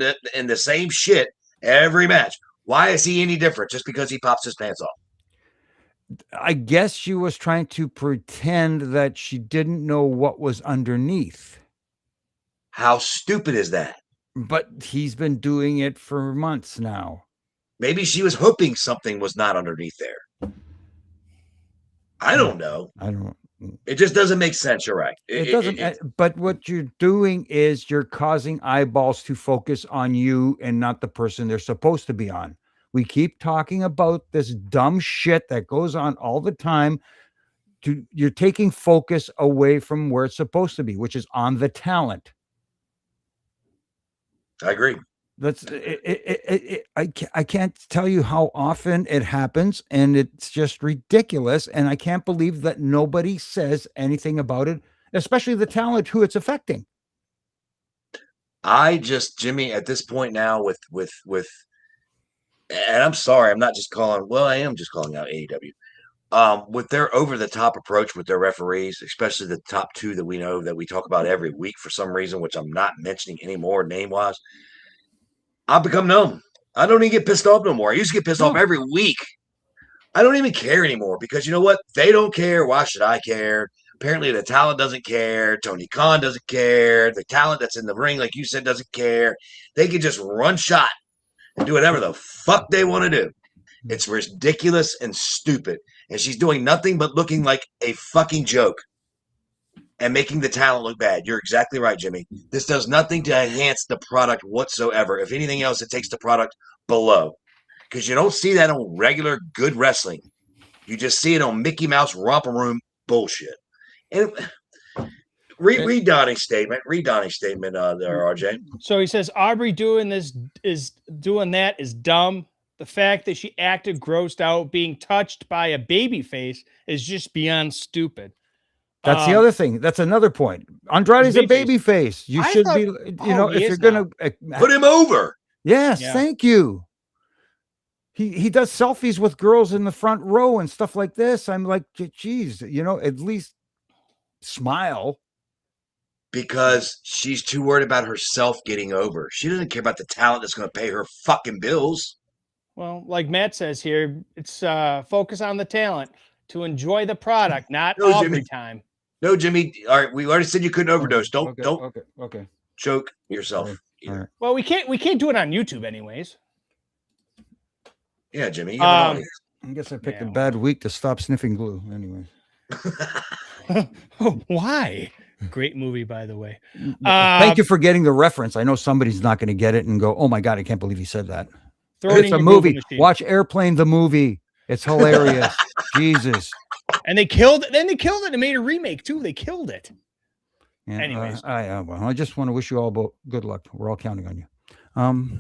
[SPEAKER 5] the same shit every match. Why is he any different just because he pops his pants off?
[SPEAKER 6] I guess she was trying to pretend that she didn't know what was underneath.
[SPEAKER 5] How stupid is that?
[SPEAKER 6] But he's been doing it for months now.
[SPEAKER 5] Maybe she was hoping something was not underneath there. I don't know.
[SPEAKER 6] I don't.
[SPEAKER 5] It just doesn't make sense. You're right.
[SPEAKER 6] It doesn't. But what you're doing is you're causing eyeballs to focus on you and not the person they're supposed to be on. We keep talking about this dumb shit that goes on all the time. You're taking focus away from where it's supposed to be, which is on the talent.
[SPEAKER 5] I agree.
[SPEAKER 6] That's I can't tell you how often it happens, and it's just ridiculous. And I can't believe that nobody says anything about it, especially the talent who it's affecting.
[SPEAKER 5] Jimmy, at this point now with and I'm sorry, I'm not just calling. Well, I am just calling out AEW. With their over the top approach with their referees, especially the top two that we know that we talk about every week for some reason, which I'm not mentioning anymore name wise. I've become numb. I don't even get pissed off no more. I used to get pissed off every week. I don't even care anymore because you know what? They don't care. Why should I care? Apparently, the talent doesn't care. Tony Khan doesn't care. The talent that's in the ring, like you said, doesn't care. They can just run shot and do whatever the fuck they want to do. It's ridiculous and stupid. And she's doing nothing but looking like a fucking joke and making the talent look bad. You're exactly right, Jimmy. This does nothing to enhance the product whatsoever. If anything else, it takes the product below. Because you don't see that on regular good wrestling. You just see it on Mickey Mouse romper room bullshit. And read Donnie's statement. Read Donnie's statement there, RJ.
[SPEAKER 2] So he says Aubrey doing that is dumb. The fact that she acted grossed out being touched by a baby face is just beyond stupid.
[SPEAKER 6] That's the other thing. That's another point. Andrade's a baby face. You should be, if you're going to
[SPEAKER 5] put him over.
[SPEAKER 6] Yes, thank you. He does selfies with girls in the front row and stuff like this. I'm like, geez, at least smile.
[SPEAKER 5] Because she's too worried about herself getting over. She doesn't care about the talent that's going to pay her fucking bills.
[SPEAKER 2] Well, like Matt says here, it's focus on the talent to enjoy the product, not Aubrey time.
[SPEAKER 5] No, Jimmy. All right, we already said you couldn't overdose. Don't choke yourself.
[SPEAKER 6] Right.
[SPEAKER 2] Well, we can't do it on YouTube anyways.
[SPEAKER 5] Yeah, Jimmy.
[SPEAKER 6] I guess I picked a bad week to stop sniffing glue. Anyway.
[SPEAKER 2] Why? Great movie, by the way.
[SPEAKER 6] Thank you for getting the reference. I know somebody's not going to get it and go, "Oh my god, I can't believe he said that." It's a movie. Watch Airplane the movie. It's hilarious. Jesus.
[SPEAKER 2] And they killed it. Then they killed it and made a remake too. They killed it.
[SPEAKER 6] Yeah,
[SPEAKER 2] anyways,
[SPEAKER 6] I just want to wish you all good luck. We're all counting on you.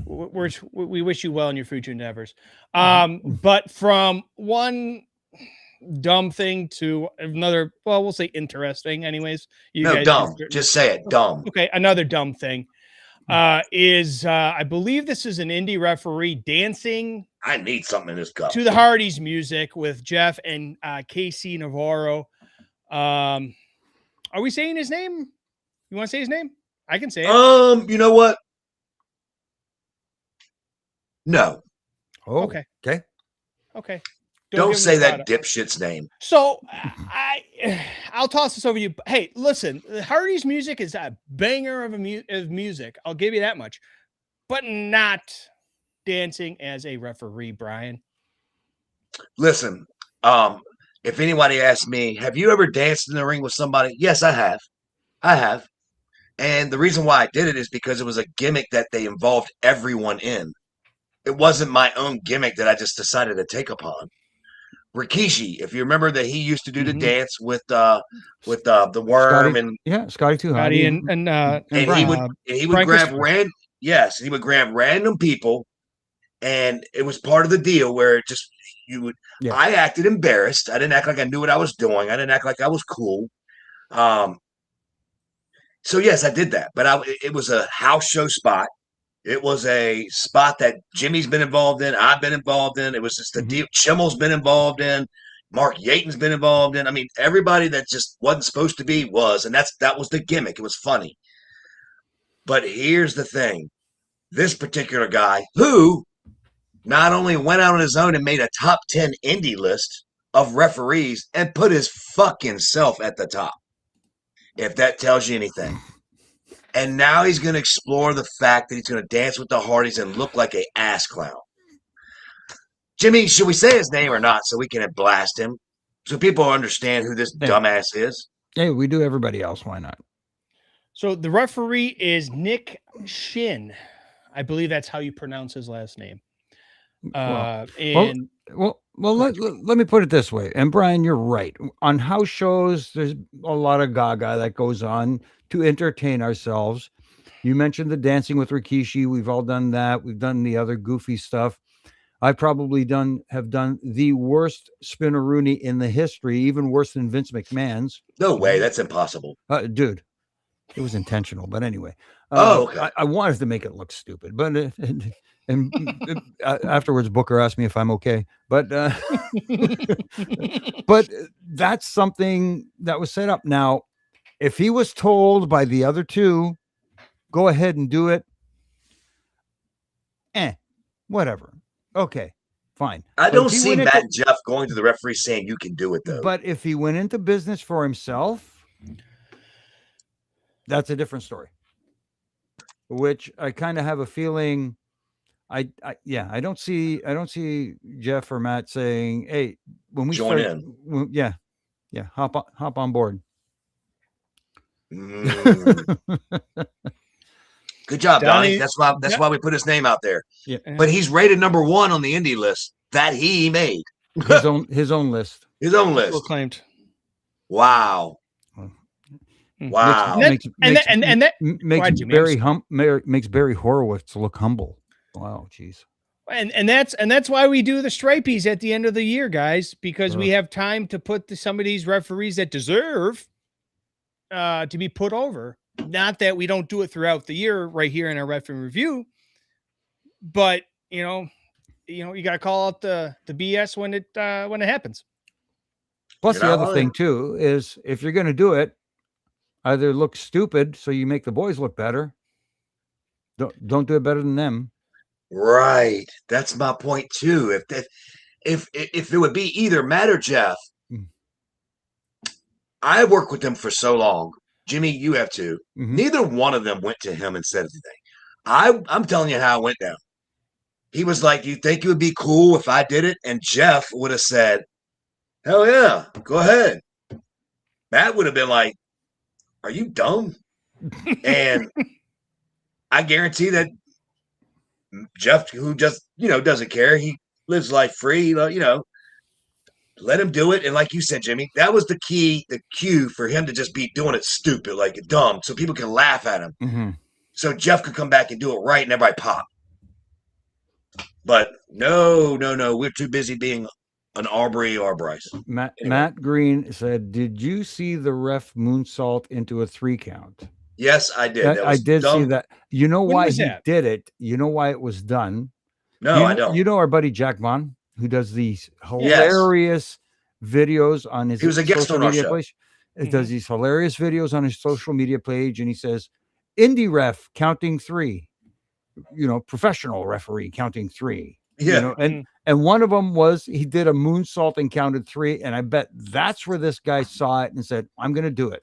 [SPEAKER 2] We wish you well in your future endeavors. But from one dumb thing to another, well, we'll say interesting. Anyways,
[SPEAKER 5] dumb. Just say it. Dumb.
[SPEAKER 2] Okay, another dumb thing is I believe this is an indie referee dancing.
[SPEAKER 5] I need something in this cup.
[SPEAKER 2] To the Hardys music with Jeff and KC Navarro. Are we saying his name? You want to say his name? I can say it.
[SPEAKER 5] You know what? No.
[SPEAKER 6] Oh,
[SPEAKER 2] okay.
[SPEAKER 5] Don't say that dipshit's name.
[SPEAKER 2] So I'll toss this over to you. Hey, listen, Hardy's music is a banger of music. I'll give you that much, but not dancing as a referee, Brian.
[SPEAKER 5] Listen, if anybody asks me, have you ever danced in the ring with somebody? Yes, I have. And the reason why I did it is because it was a gimmick that they involved everyone in. It wasn't my own gimmick that I just decided to take upon. Rikishi, if you remember that he used to do the dance with the worm
[SPEAKER 6] Scotty Too Hotty
[SPEAKER 5] and he would grab random people, and it was part of the deal where it just would.
[SPEAKER 6] Yeah.
[SPEAKER 5] I acted embarrassed. I didn't act like I knew what I was doing. I didn't act like I was cool. So yes, I did that, but it was a house show spot. It was a spot that Jimmy's been involved in. I've been involved in. It was just a deal. Chimmel's been involved in. Mark Yaton's been involved in. I mean, everybody that just wasn't supposed to be was, and that was the gimmick. It was funny. But here's the thing. This particular guy, who not only went out on his own and made a top 10 indie list of referees and put his fucking self at the top, if that tells you anything. And now he's going to explore the fact that he's going to dance with the Hardys and look like a ass clown. Jimmy, should we say his name or not so we can blast him? So people understand who this dumbass is?
[SPEAKER 6] Hey, we do everybody else. Why not?
[SPEAKER 2] So the referee is Nick Shin. I believe that's how you pronounce his last name.
[SPEAKER 6] Well, let me put it this way. And Brian, you're right. On house shows, there's a lot of gaga that goes on to entertain ourselves. You mentioned the Dancing with Rikishi. We've all done that. We've done the other goofy stuff. I probably have done the worst spinneroonie in the history, even worse than Vince McMahon's.
[SPEAKER 5] No way. That's impossible.
[SPEAKER 6] Dude, it was intentional. But anyway,
[SPEAKER 5] okay.
[SPEAKER 6] I wanted to make it look stupid, but afterwards, Booker asked me if I'm okay. But but that's something that was set up. Now, if he was told by the other two, go ahead and do it, whatever. Okay, fine.
[SPEAKER 5] I don't see Matt and Jeff going to the referee saying you can do it, though.
[SPEAKER 6] But if he went into business for himself, that's a different story. Which I kind of have a feeling. I don't see Jeff or Matt saying, "Hey, when we
[SPEAKER 5] join
[SPEAKER 6] in, hop on board."
[SPEAKER 5] Good job, Donnie. That's why we put his name out there.
[SPEAKER 6] Yeah.
[SPEAKER 5] But he's rated number 1 on the indie list that he made.
[SPEAKER 6] His own list.
[SPEAKER 5] His own list.
[SPEAKER 2] Claimed.
[SPEAKER 5] Wow. Wow.
[SPEAKER 6] Makes Barry Horowitz look humble. Wow, geez.
[SPEAKER 2] And that's why we do the stripies at the end of the year, guys, because we have time to put some of these referees that deserve to be put over. Not that we don't do it throughout the year right here in our referee review, but you got to call out the BS when it happens.
[SPEAKER 6] Plus, the other thing too is if you're going to do it, either look stupid so you make the boys look better. Don't do it better than them.
[SPEAKER 5] Right. That's my point too. If it would be either Matt or Jeff, I worked with them for so long. Jimmy, you have too. Mm-hmm. Neither one of them went to him and said anything. I'm telling you how it went down. He was like, "Do you think it would be cool if I did it?" And Jeff would have said, "Hell yeah, go ahead." Matt would have been like, "Are you dumb?" And I guarantee that Jeff, who just, doesn't care, he lives life free, let him do it. And like you said, Jimmy, that was the cue for him to just be doing it stupid, like dumb, so people can laugh at him.
[SPEAKER 6] Mm-hmm.
[SPEAKER 5] So Jeff could come back and do it right and everybody pop. But no, we're too busy being an Aubrey or Bryce.
[SPEAKER 6] Matt Green said, "Did you see the ref moonsault into a 3 count?"
[SPEAKER 5] Yes, I did.
[SPEAKER 6] I did
[SPEAKER 5] dumb.
[SPEAKER 6] see that. You know why he did it? You know why it was done?
[SPEAKER 5] No, I don't.
[SPEAKER 6] You know our buddy Jack Vaughn, who does these hilarious videos on his social media page. It does these hilarious videos on his social media page, and he says, "Indie ref counting 3, professional referee counting 3."
[SPEAKER 5] Yeah.
[SPEAKER 6] And one of them was he did a moonsault and counted 3, and I bet that's where this guy saw it and said, "I'm going to do it."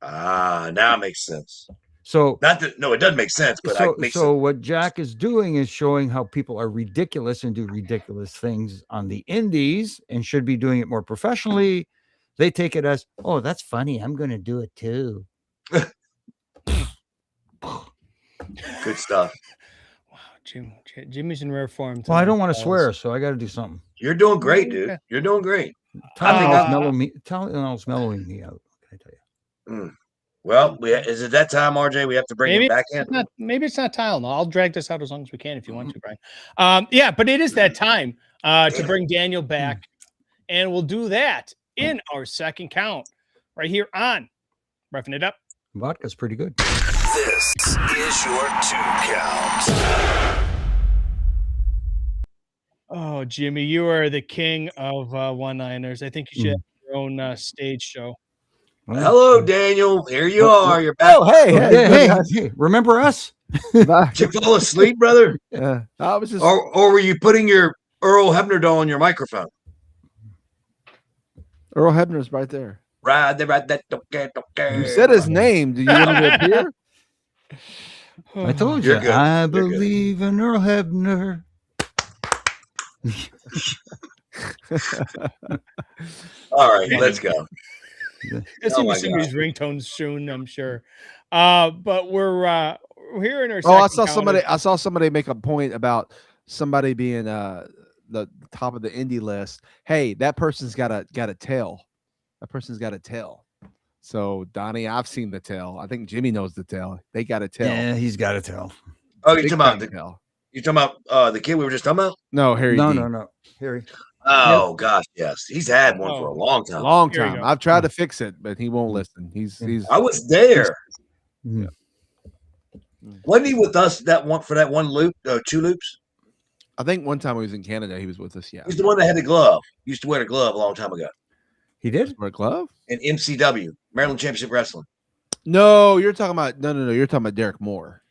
[SPEAKER 5] Now it makes sense.
[SPEAKER 6] So
[SPEAKER 5] it doesn't make sense, but it makes sense.
[SPEAKER 6] What Jack is doing is showing how people are ridiculous and do ridiculous things on the indies and should be doing it more professionally. They take it as, "Oh, that's funny, I'm going to do it too."
[SPEAKER 5] Good stuff.
[SPEAKER 2] Wow, Jimmy's in rare form.
[SPEAKER 6] Well, I don't want to swear, so I got to do something.
[SPEAKER 5] You're doing great, dude. You're doing great.
[SPEAKER 6] Tylenol's mellowing me out. Can I tell you?
[SPEAKER 5] Well, is it that time, RJ? We have to bring him back in.
[SPEAKER 2] Maybe it's not Tylenol. I'll drag this out as long as we can if you want to, Brian. But it is that time. to bring Daniel back. And we'll do that in our second count right here on Refin' It Up.
[SPEAKER 6] Vodka's pretty good.
[SPEAKER 1] This is your 2 count.
[SPEAKER 2] Oh, Jimmy, you are the king of one-liners. I think you should have your own stage show.
[SPEAKER 5] Hello, Daniel. Here you are. You're back.
[SPEAKER 4] Oh, hey,
[SPEAKER 6] remember us?
[SPEAKER 5] Did you fall asleep, brother?
[SPEAKER 4] Yeah, I was just.
[SPEAKER 5] Or were you putting your Earl Hebner doll on your microphone?
[SPEAKER 4] Earl Hebner's right there.
[SPEAKER 5] Right that.
[SPEAKER 4] You said his name. Do you want him to appear?
[SPEAKER 6] I told you.
[SPEAKER 5] You're good.
[SPEAKER 6] I
[SPEAKER 5] You're good.
[SPEAKER 6] believe in Earl Hebner.
[SPEAKER 5] All right, let's go.
[SPEAKER 2] It's
[SPEAKER 5] Oh
[SPEAKER 2] gonna
[SPEAKER 5] my
[SPEAKER 2] be somebody's ringtone soon, I'm sure. But we're here in our.
[SPEAKER 4] Oh,
[SPEAKER 2] second
[SPEAKER 4] I saw somebody make a point about somebody being the top of the indie list. Hey, that person's got a tail. That person's got a tail. So Donnie, I've seen the tail. I think Jimmy knows the tail. They got a tail.
[SPEAKER 6] Yeah, he's got to tell.
[SPEAKER 5] Oh, you're
[SPEAKER 4] Big
[SPEAKER 5] talking about
[SPEAKER 4] time tail.
[SPEAKER 5] the kid we were just talking about?
[SPEAKER 4] No, Harry. D.
[SPEAKER 6] No. Harry.
[SPEAKER 5] Oh gosh, yes. He's had one for a long time.
[SPEAKER 4] Long
[SPEAKER 2] Here we
[SPEAKER 4] time.
[SPEAKER 2] go.
[SPEAKER 4] I've tried to fix it, but he won't listen. He's
[SPEAKER 5] I was there.
[SPEAKER 6] Yeah.
[SPEAKER 5] Wasn't he with us that one loop, 2 loops?
[SPEAKER 4] I think one time he was in Canada, he was with us. Yeah.
[SPEAKER 5] He's the one that had the glove. He used to wear the glove a long time ago.
[SPEAKER 6] He did?
[SPEAKER 4] For a glove?
[SPEAKER 5] In MCW, Maryland Championship Wrestling.
[SPEAKER 4] No, you're talking about no. You're talking about Derek Moore.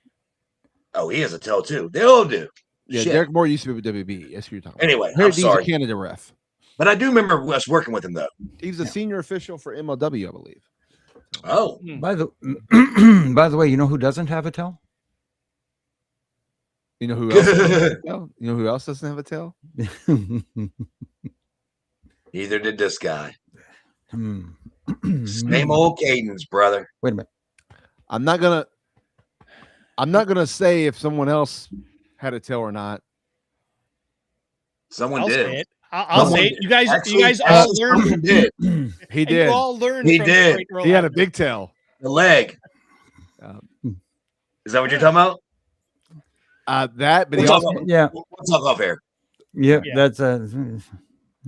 [SPEAKER 5] Oh, he has a tail too. They all do.
[SPEAKER 4] Yeah,
[SPEAKER 5] Shit.
[SPEAKER 4] Derek Moore used to be with WB. That's who you're talking about.
[SPEAKER 5] Anyway,
[SPEAKER 4] Harry
[SPEAKER 5] I'm
[SPEAKER 4] D's
[SPEAKER 5] sorry.
[SPEAKER 4] a Canada ref.
[SPEAKER 5] But I do remember us working with him though.
[SPEAKER 4] He's a senior official for MLW, I believe.
[SPEAKER 5] Oh,
[SPEAKER 6] By the way, you know who doesn't have a tail?
[SPEAKER 4] You know who else? Doesn't have a tail? You know who else doesn't have a tail?
[SPEAKER 5] neither did this guy.
[SPEAKER 6] Hmm.
[SPEAKER 5] Same old cadence, brother.
[SPEAKER 6] Wait a minute.
[SPEAKER 4] I'm not gonna say if someone else had a tail or not.
[SPEAKER 5] Someone
[SPEAKER 2] I'll
[SPEAKER 5] did.
[SPEAKER 2] say it. I'll
[SPEAKER 5] Someone
[SPEAKER 2] say it.
[SPEAKER 5] did.
[SPEAKER 2] You guys all
[SPEAKER 5] Actually,
[SPEAKER 2] learned.
[SPEAKER 5] someone did.
[SPEAKER 4] He
[SPEAKER 2] You
[SPEAKER 4] did.
[SPEAKER 2] all learned.
[SPEAKER 5] He
[SPEAKER 2] from
[SPEAKER 5] did.
[SPEAKER 2] Great Earl
[SPEAKER 4] He had a
[SPEAKER 2] Hebner.
[SPEAKER 4] big tail.
[SPEAKER 5] The leg. Is that what you're talking about?
[SPEAKER 4] That, but he
[SPEAKER 5] We'll
[SPEAKER 4] also
[SPEAKER 5] talk,
[SPEAKER 6] Yeah.
[SPEAKER 5] we'll talk off air.
[SPEAKER 6] Yeah,
[SPEAKER 2] Yeah.
[SPEAKER 6] that's a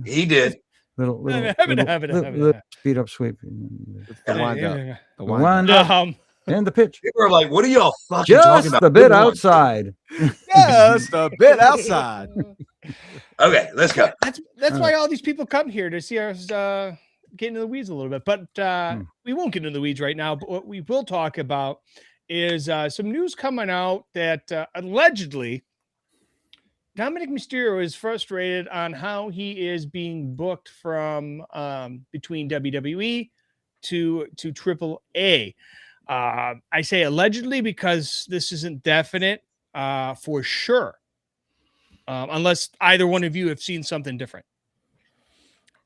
[SPEAKER 5] He did.
[SPEAKER 6] little speed up sweep.
[SPEAKER 4] the wind up. The
[SPEAKER 6] The
[SPEAKER 4] wind
[SPEAKER 6] wind
[SPEAKER 4] up.
[SPEAKER 6] up and the pitch.
[SPEAKER 5] People are like, "What are y'all fucking talking
[SPEAKER 6] Just
[SPEAKER 5] about?"
[SPEAKER 6] the bit
[SPEAKER 5] Good Lord.
[SPEAKER 6] outside.
[SPEAKER 4] Just a bit outside.
[SPEAKER 5] Okay, let's go.
[SPEAKER 2] That's why all these people come here to see us get into the weeds a little bit. But we won't get into the weeds right now. But what we will talk about is some news coming out that allegedly Dominik Mysterio is frustrated on how he is being booked from between WWE to AAA. I say allegedly because this isn't definite for sure. Unless either one of you have seen something different.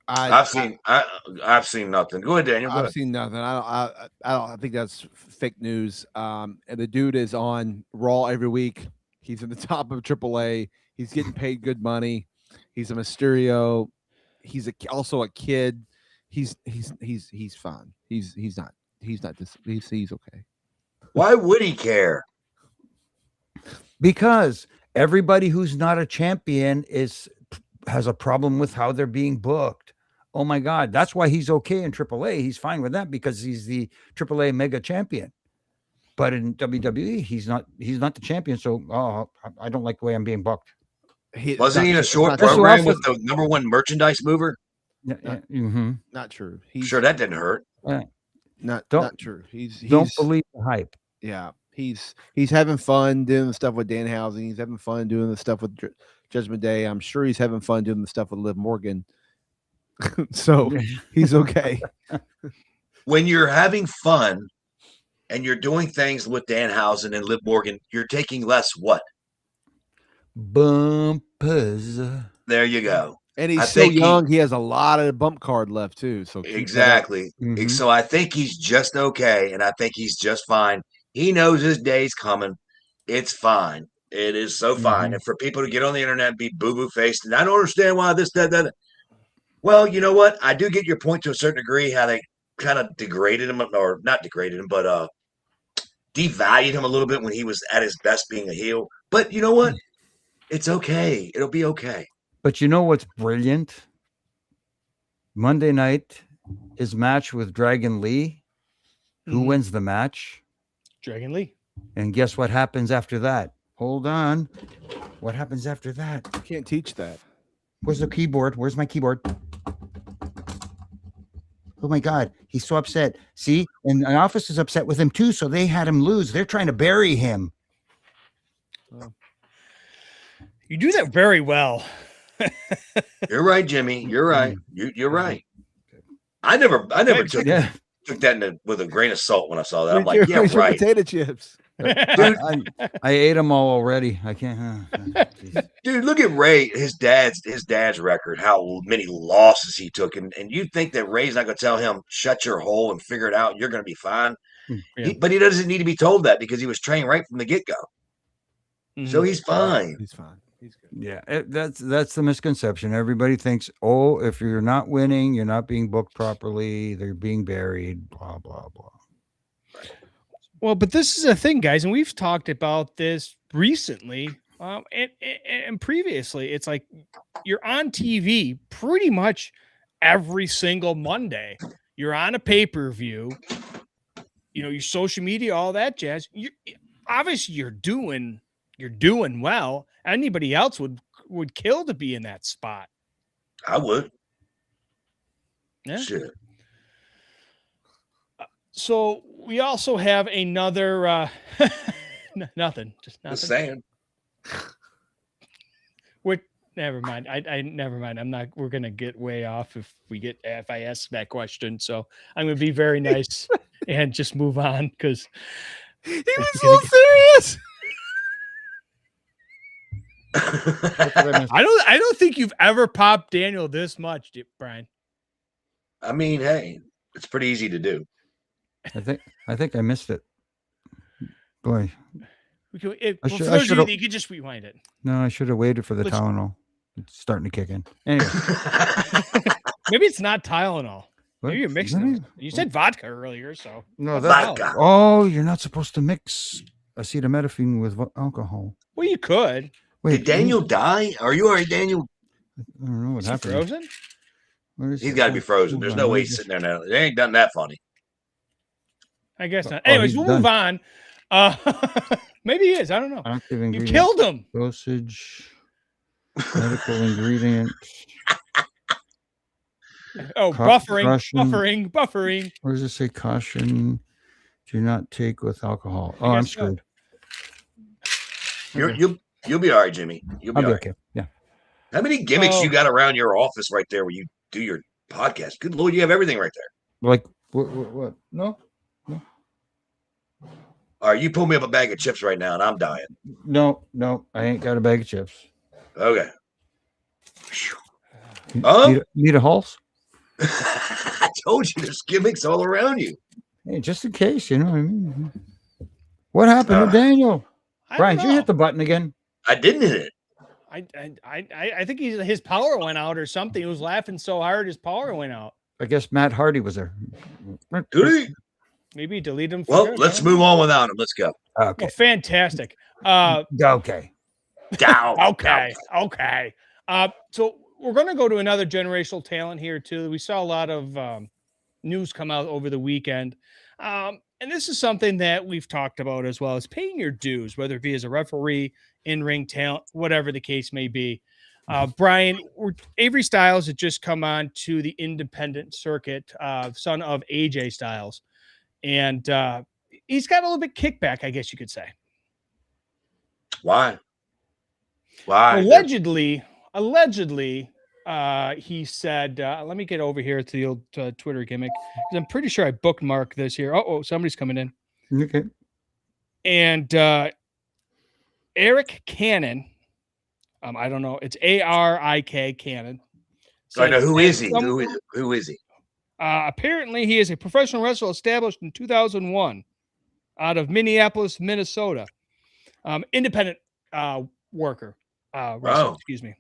[SPEAKER 5] I've seen nothing. Go ahead, Daniel. Go
[SPEAKER 4] I've
[SPEAKER 5] ahead.
[SPEAKER 4] seen nothing. I think that's fake news. And the dude is on Raw every week. He's in the top of AAA. He's getting paid good money. He's a Mysterio. He's also a kid. He's fine. He's okay.
[SPEAKER 5] Why would he care?
[SPEAKER 6] Because everybody who's not a champion has a problem with how they're being booked. Oh my God. That's why he's okay in AAA. He's fine with that because he's the AAA mega champion. But in WWE, he's not the champion. So I don't like the way I'm being booked.
[SPEAKER 5] Wasn't he in a short
[SPEAKER 6] That's
[SPEAKER 5] program
[SPEAKER 6] what
[SPEAKER 5] with the #1 merchandise mover?
[SPEAKER 4] Not true.
[SPEAKER 5] Sure, that didn't hurt.
[SPEAKER 4] Not true. He's
[SPEAKER 6] Don't believe the hype.
[SPEAKER 4] Yeah, he's having fun doing the stuff with Danhausen. He's having fun doing the stuff with Judgment Day. I'm sure he's having fun doing the stuff with Liv Morgan. So he's okay.
[SPEAKER 5] When you're having fun and you're doing things with Danhausen and Liv Morgan, you're taking less what?
[SPEAKER 6] Bumpers.
[SPEAKER 5] There you go.
[SPEAKER 4] And
[SPEAKER 5] I
[SPEAKER 4] he's so
[SPEAKER 5] think
[SPEAKER 4] young. He has a lot of bump card left too. So keep that up.
[SPEAKER 5] Exactly.
[SPEAKER 6] Mhm.
[SPEAKER 5] So I think he's just okay, and I think he's just fine. He knows his day's coming. It's fine. It is so fine.
[SPEAKER 6] Mhm.
[SPEAKER 5] And for people to get on the internet and be boo-boo faced, and I don't understand why this, that. Well, you know what? I do get your point to a certain degree, how they kind of degraded him, or not degraded him, but devalued him a little bit when he was at his best being a heel. But you know what? It's okay. It'll be okay.
[SPEAKER 6] But you know what's brilliant? Monday night is match with Dragon Lee. Who wins the match?
[SPEAKER 2] Dragon Lee.
[SPEAKER 6] And guess what happens after that? Hold on. What happens after that?
[SPEAKER 4] You can't teach that.
[SPEAKER 6] Where's the keyboard? Where's my keyboard? Oh my God, he's so upset. See, and the office is upset with him too, so they had him lose. They're trying to bury him.
[SPEAKER 2] You do that very well.
[SPEAKER 5] You're right, Jimmy. You're right. You're right. I never took that with a grain of salt when I saw that. I'm like, yeah, right.
[SPEAKER 4] Potato chips.
[SPEAKER 5] Dude,
[SPEAKER 6] I ate them all already. I can't.
[SPEAKER 5] Dude, look at Ray, his dad's record, how many losses he took. And you think that Ray's not going to tell him, shut your hole and figure it out. You're going to be fine.
[SPEAKER 2] Yeah.
[SPEAKER 5] But he doesn't need to be told that because he was trained right from the get-go. So he's fine.
[SPEAKER 4] He's fine. He's good.
[SPEAKER 6] Yeah, that's the misconception. Everybody thinks, oh, if you're not winning, you're not being booked properly. They're being buried, blah, blah, blah.
[SPEAKER 2] Well, but this is a thing, guys, and we've talked about this recently and previously. It's like you're on TV pretty much every single Monday. You're on a pay-per-view, your social media, all that jazz. Obviously you're doing well. Anybody else would kill to be in that spot.
[SPEAKER 5] I would.
[SPEAKER 2] Yeah.
[SPEAKER 5] Shit.
[SPEAKER 2] So we also have another nothing.
[SPEAKER 5] Just saying.
[SPEAKER 2] Never mind. I never mind. I'm not. We're gonna get way off if I ask that question. So I'm gonna be very nice and just move on because
[SPEAKER 4] he was so serious.
[SPEAKER 2] I don't think you've ever popped Daniel this much, Brian.
[SPEAKER 5] I mean, hey, it's pretty easy to do.
[SPEAKER 6] I think I missed it. Boy.
[SPEAKER 2] For those of you, you could just rewind it.
[SPEAKER 6] No, I should have waited for the Tylenol. It's starting to kick in. Anyway.
[SPEAKER 2] Maybe it's not Tylenol.
[SPEAKER 6] What?
[SPEAKER 2] Maybe you're mixing it. You said vodka earlier, so.
[SPEAKER 6] No, vodka. Oh, you're not supposed to mix acetaminophen with alcohol.
[SPEAKER 2] Well, you could.
[SPEAKER 5] Wait, did Daniel die? Are you all right, Daniel?
[SPEAKER 6] I don't know what happened.
[SPEAKER 2] Frozen?
[SPEAKER 5] He's got to be frozen. There's no way he's sitting there now. They ain't done that funny.
[SPEAKER 2] I guess not. Anyways, we'll move on. Maybe he is. I don't know. You killed him.
[SPEAKER 6] Dosage, medical ingredient.
[SPEAKER 2] Oh, buffering.
[SPEAKER 6] Where does it say caution? Do not take with alcohol. Oh, I'm screwed.
[SPEAKER 5] You'll be all right, Jimmy. You'll be all right. Okay. Yeah. How many gimmicks you got around your office right there where you do your podcast? Good Lord, you have everything right there.
[SPEAKER 6] Like what? No.
[SPEAKER 5] All right, you pull me up a bag of chips right now, and I'm dying.
[SPEAKER 6] No, I ain't got a bag of chips.
[SPEAKER 5] Okay.
[SPEAKER 6] Need a Halls?
[SPEAKER 5] I told you there's gimmicks all around you.
[SPEAKER 6] Hey, just in case, you know what I mean. What happened to Daniel? Brian, did you hit the button again?
[SPEAKER 5] I didn't hit it.
[SPEAKER 2] I think his power went out or something. He was laughing so hard his power went out.
[SPEAKER 6] I guess Matt Hardy was there.
[SPEAKER 5] Did he?
[SPEAKER 2] Maybe delete him.
[SPEAKER 5] Well, let's move on without him. Let's go.
[SPEAKER 6] Okay.
[SPEAKER 2] Well, fantastic.
[SPEAKER 6] Okay.
[SPEAKER 2] Okay. So we're going to go to another generational talent here too. We saw a lot of news come out over the weekend. And this is something that we've talked about as well as paying your dues, whether it be as a referee, in-ring talent, whatever the case may be. Brian, Avery Styles had just come on to the independent circuit, son of AJ Styles. And he's got a little bit kickback, I guess you could say.
[SPEAKER 5] Why?
[SPEAKER 2] Allegedly, he said, let me get over here to the old Twitter gimmick, because I'm pretty sure I bookmarked this here. Oh, somebody's coming in.
[SPEAKER 6] Okay.
[SPEAKER 2] And Eric Cannon, I don't know. It's ARIK Cannon.
[SPEAKER 5] So I know who is he? Who is he?
[SPEAKER 2] Apparently, he is a professional wrestler established in 2001 out of Minneapolis, Minnesota. Independent worker. Wrestler, excuse me.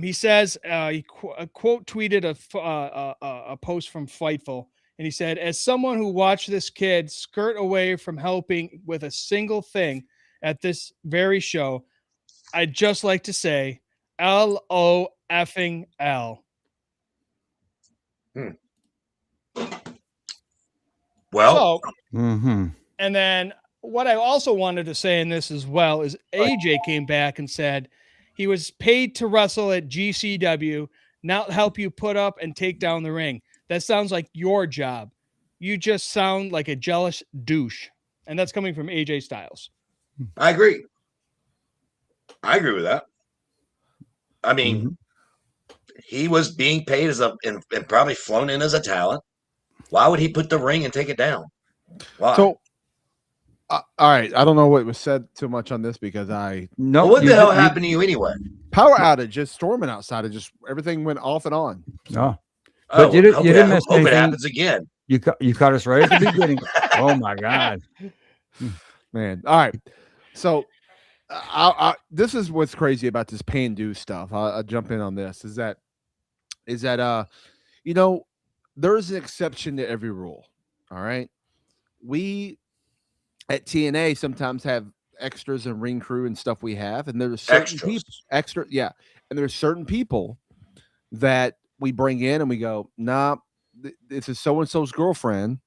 [SPEAKER 2] He says he quote tweeted a post from Fightful, and he said, "As someone who watched this kid skirt away from helping with a single thing at this very show, I'd just like to say LOFL.
[SPEAKER 5] Well,
[SPEAKER 2] So,
[SPEAKER 6] Mm-hmm.
[SPEAKER 2] and then what I also wanted to say in this as well is AJ came back and said he was paid to wrestle at GCW, not help you put up and take down the ring. That sounds like your job. You just sound like a jealous douche. And that's coming from AJ Styles.
[SPEAKER 5] I agree. I agree with that. I mean, he was being paid as and probably flown in as a talent. Why would he put the ring and take it down? Why?
[SPEAKER 4] So, all right, I don't know what was said too much on this because
[SPEAKER 6] No.
[SPEAKER 5] Well, what the hell happened to you anyway?
[SPEAKER 4] power outage, just storming outside, and just everything went off and on.
[SPEAKER 6] No.
[SPEAKER 5] Oh,
[SPEAKER 6] But you didn't miss
[SPEAKER 5] hope it
[SPEAKER 6] anything.
[SPEAKER 5] happens again.
[SPEAKER 6] You caught us right at the beginning. Oh my God,
[SPEAKER 4] Man. All right. So this is what's crazy about this pay and do stuff. I'll jump in on this. Is that you know, there's an exception to every rule. All right. We at TNA sometimes have extras and ring crew and stuff we have, and there's certain people and there's certain people that we bring in and we go, nah, this is so and so's girlfriend,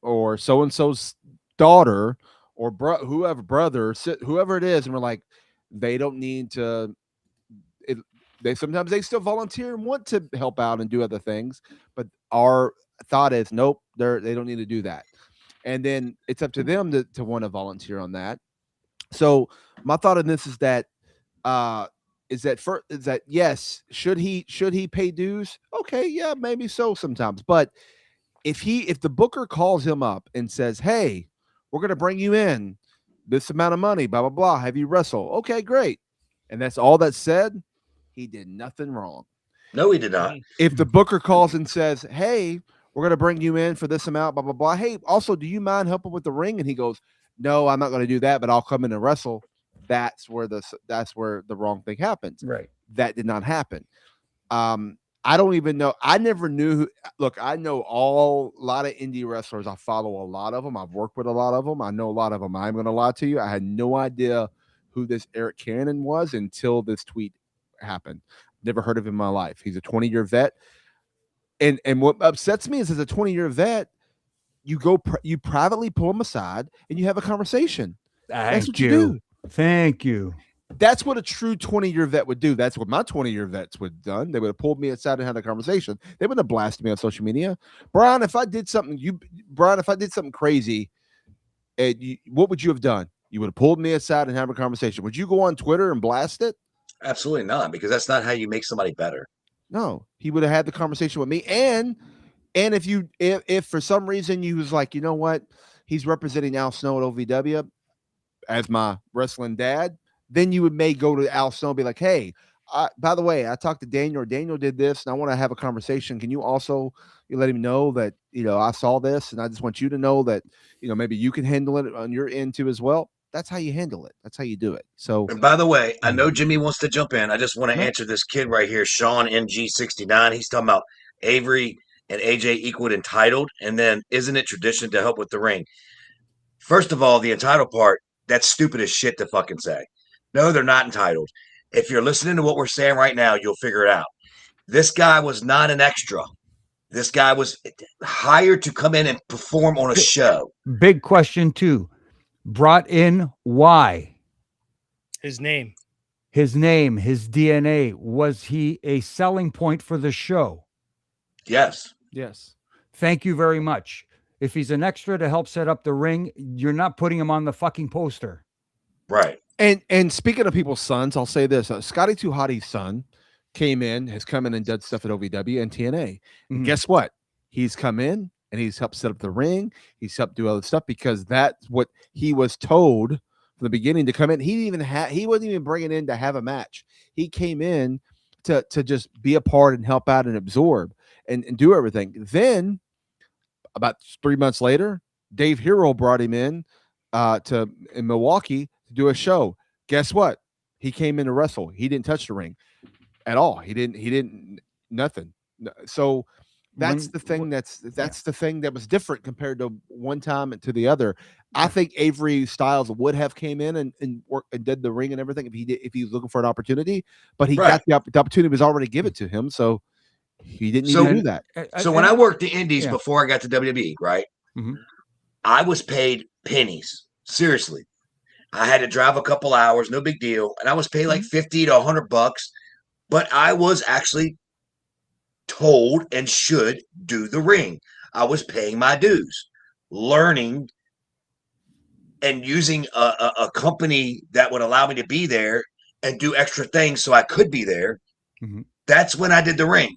[SPEAKER 4] or so and so's daughter, or whoever it is, and we're like, they don't need to. They sometimes they still volunteer and want to help out and do other things, but our thought is nope, they don't need to do that, and then it's up to them to want to volunteer on that. So my thought on this is that yes, should he pay dues? Okay, yeah, maybe so sometimes, but if the booker calls him up and says, hey, we're going to bring you in this amount of money, blah, blah, blah, have you wrestle? Okay, great. And that's all that's said. He did nothing wrong.
[SPEAKER 5] No, he did not.
[SPEAKER 4] If the booker calls and says, hey, we're going to bring you in for this amount, blah, blah, blah. Hey, also, do you mind helping with the ring? And he goes, no, I'm not going to do that, but I'll come in and wrestle. That's where the wrong thing happens.
[SPEAKER 6] right?
[SPEAKER 4] That did not happen. I don't even know. I never knew. Look, I know a lot of indie wrestlers. I follow a lot of them. I've worked with a lot of them. I know a lot of them. I'm going to lie to you. I had no idea who this Eric Cannon was until this tweet happened. Never heard of him in my life. He's a 20-year vet. And what upsets me is, as a 20-year vet, you privately pull him aside and you have a conversation. That's what you do.
[SPEAKER 6] Thank you.
[SPEAKER 4] That's what a true 20-year vet would do. That's what my 20-year vets would have done. They would have pulled me aside and had a conversation. They wouldn't have blasted me on social media. Brian, if I did something crazy, what would you have done? You would have pulled me aside and had a conversation. Would you go on Twitter and blast it?
[SPEAKER 5] Absolutely not, because that's not how you make somebody better.
[SPEAKER 4] No, he would have had the conversation with me. And if for some reason you was like, you know what, he's representing Al Snow at OVW as my wrestling dad, then you may go to Al Snow and be like, hey, by the way, I talked to Daniel. Daniel did this, and I want to have a conversation. Can you let him know that, I saw this, and I just want you to know that, maybe you can handle it on your end too as well. That's how you handle it. That's how you do it. So,
[SPEAKER 5] and by the way, I know Jimmy wants to jump in. I just want to answer this kid right here, Sean NG69. He's talking about Avery and AJ equaled entitled, and then isn't it tradition to help with the ring? First of all, the entitled part, that's stupid as shit to fucking say. No, they're not entitled. If you're listening to what we're saying right now, you'll figure it out. This guy was not an extra. This guy was hired to come in and perform on a show.
[SPEAKER 6] Big question too. Brought in why?
[SPEAKER 2] His name,
[SPEAKER 6] his DNA. Was he a selling point for the show?
[SPEAKER 5] Yes.
[SPEAKER 6] Thank you very much. If he's an extra to help set up the ring, you're not putting him on the fucking poster.
[SPEAKER 5] Right.
[SPEAKER 4] And speaking of people's sons, I'll say this. Scotty 2 Hottie's son has come in and done stuff at OVW and TNA. And guess what? He's come in and he's helped set up the ring. He's helped do other stuff because that's what he was told from the beginning to come in. He wasn't even bringing in to have a match. He came in to just be a part and help out and absorb and do everything. Then about 3 months later, Dave Hero brought him in in Milwaukee to do a show. Guess what? He came in to wrestle. He didn't touch the ring at all. He didn't nothing. So that's the thing. That's the thing that was different compared to one time and to the other. I think Avery Styles would have came in and worked and did the ring and everything if he was looking for an opportunity, but he got the opportunity was already given to him, so he didn't need to do that.
[SPEAKER 5] So when I worked the Indies before I got to WWE, right, I was paid pennies. Seriously, I had to drive a couple hours, no big deal, and I was paid like $50 to $100, but I was actually told and should do the ring. I was paying my dues, learning and using a company that would allow me to be there and do extra things so I could be there. That's when I did the ring.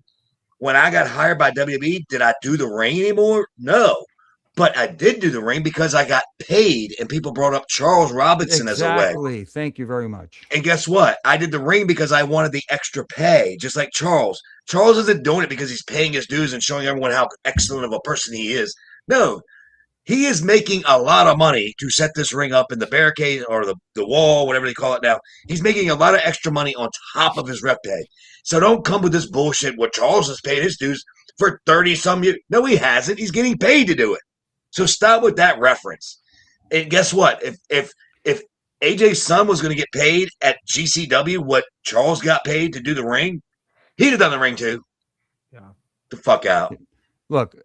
[SPEAKER 5] When I got hired by WWE, did I do the ring anymore? No. But I did do the ring because I got paid, and people brought up Charles Robinson as a way.
[SPEAKER 6] Exactly. Thank you very much.
[SPEAKER 5] And guess what? I did the ring because I wanted the extra pay, just like Charles. Charles isn't doing it because he's paying his dues and showing everyone how excellent of a person he is. No. He is making a lot of money to set this ring up in the barricade or the wall, whatever they call it now. He's making a lot of extra money on top of his rep pay. So don't come with this bullshit where Charles has paid his dues for 30-some years. No, he hasn't. He's getting paid to do it. So stop with that reference. And guess what? If AJ's son was going to get paid at GCW what Charles got paid to do the ring, he'd have done the ring too.
[SPEAKER 4] Yeah.
[SPEAKER 5] The fuck out.
[SPEAKER 6] Look,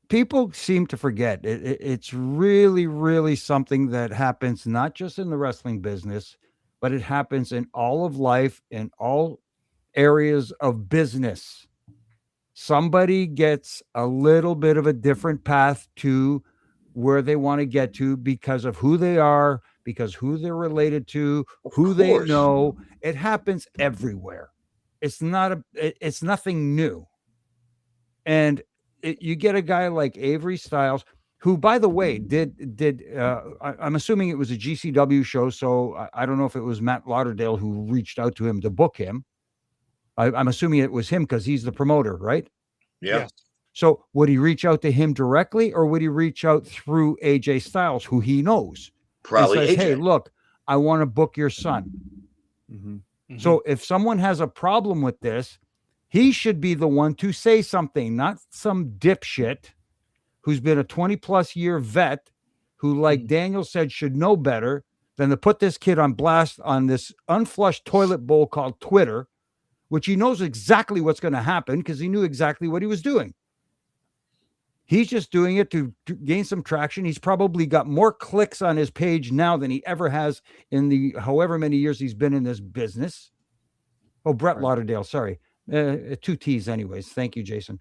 [SPEAKER 6] people seem to forget. It's really, really something that happens not just in the wrestling business, but it happens in all of life, in all areas of business. Somebody gets a little bit of a different path to where they want to get to because of who they are, because who they're related to, who they know. It happens everywhere. It's nothing new. And you get a guy like Avery Styles, who, by the way, I'm assuming it was a GCW show, so I don't know if it was Matt Lauderdale who reached out to him to book him. I'm assuming it was him because he's the promoter, right?
[SPEAKER 5] Yeah.
[SPEAKER 2] Yes.
[SPEAKER 6] So would he reach out to him directly, or would he reach out through AJ Styles, who he knows?
[SPEAKER 5] Probably
[SPEAKER 6] Says,
[SPEAKER 5] AJ.
[SPEAKER 6] hey, look, I want to book your son. So if someone has a problem with this, he should be the one to say something, not some dipshit who's been a 20-plus year vet who, like Daniel said, should know better than to put this kid on blast on this unflushed toilet bowl called Twitter, which he knows exactly what's going to happen because he knew exactly what he was doing. He's just doing it to gain some traction. He's probably got more clicks on his page now than he ever has in the however many years he's been in this business. Oh, Brett Lauderdale, sorry. 2 T's anyways. Thank you, Jason.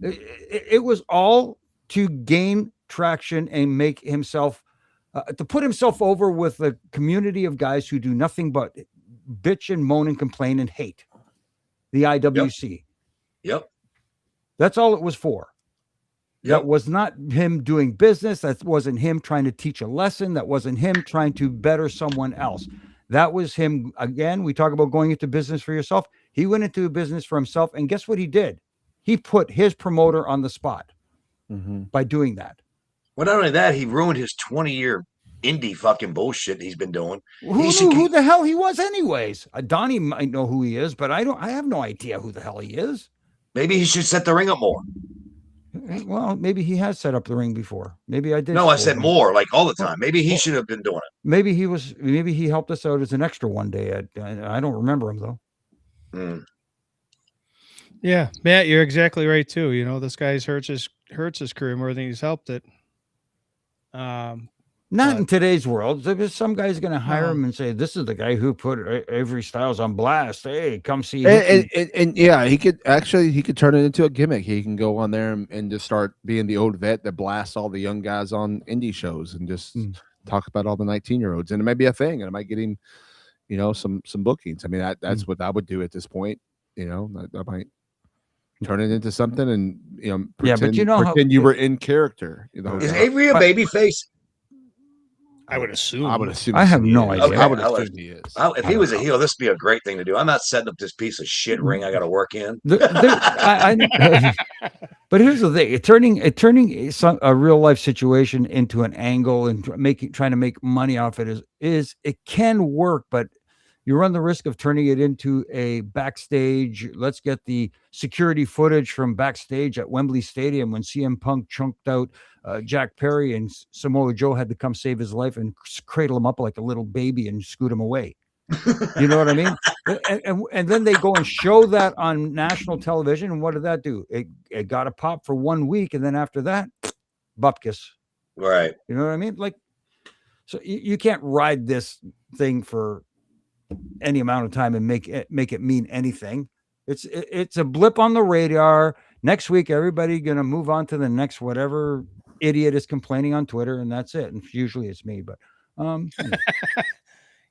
[SPEAKER 6] It was all to gain traction and make himself, to put himself over with a community of guys who do nothing but bitch and moan and complain and hate the IWC.
[SPEAKER 5] Yep.
[SPEAKER 6] That's all it was for.
[SPEAKER 5] Yep.
[SPEAKER 6] That was not him doing business. That wasn't him trying to teach a lesson. That wasn't him trying to better someone else. That was him. Again, we talk about going into business for yourself. He went into a business for himself. And guess what he did? He put his promoter on the spot by doing that.
[SPEAKER 5] Well, not only that, he ruined his 20-year indie fucking bullshit he's been doing.
[SPEAKER 6] Who knew who the hell he was anyways? Donnie might know who he is, but I have no idea who the hell he is.
[SPEAKER 5] Maybe he should set the ring up more.
[SPEAKER 6] Well, maybe he has set up the ring before. Maybe I did.
[SPEAKER 5] No, I said more, like all the time. Maybe he should have been doing it.
[SPEAKER 6] Maybe he helped us out as an extra one day. I don't remember him though.
[SPEAKER 2] Yeah, Matt, you're exactly right too. You know, this guy's hurts his career more than he's helped it.
[SPEAKER 6] Not in today's world. Some guy's going to hire him and say, "This is the guy who put Avery Styles on blast. Hey, come see."
[SPEAKER 4] And yeah, he could turn it into a gimmick. He can go on there and just start being the old vet that blasts all the young guys on indie shows and just talk about all the 19-year-olds. And it might be a thing, and it might get him, some bookings. I mean, that's what I would do at this point. I might turn it into something and pretend you were in character.
[SPEAKER 5] Is Avery a baby face?
[SPEAKER 2] I would assume.
[SPEAKER 6] I have no idea.
[SPEAKER 5] Okay,
[SPEAKER 4] I would assume he is.
[SPEAKER 5] If he was a heel, this would be a great thing to do. I'm not setting up this piece of shit ring I got to work in.
[SPEAKER 6] But here's the thing: turning a real life situation into an angle and trying to make money off it is it can work, but you run the risk of turning it into a backstage. Let's get the security footage from backstage at Wembley Stadium when CM Punk chunked out Jack Perry and Samoa Joe had to come save his life and cradle him up like a little baby and scoot him away. You know what I mean? And then they go and show that on national television. And what did that do? It got a pop for 1 week. And then after that, bupkis.
[SPEAKER 5] Right.
[SPEAKER 6] You know what I mean? Like, so you can't ride this thing for any amount of time and make it mean anything. It's a blip on the radar. Next week, everybody going to move on to the next whatever idiot is complaining on Twitter, and that's it. And usually it's me, but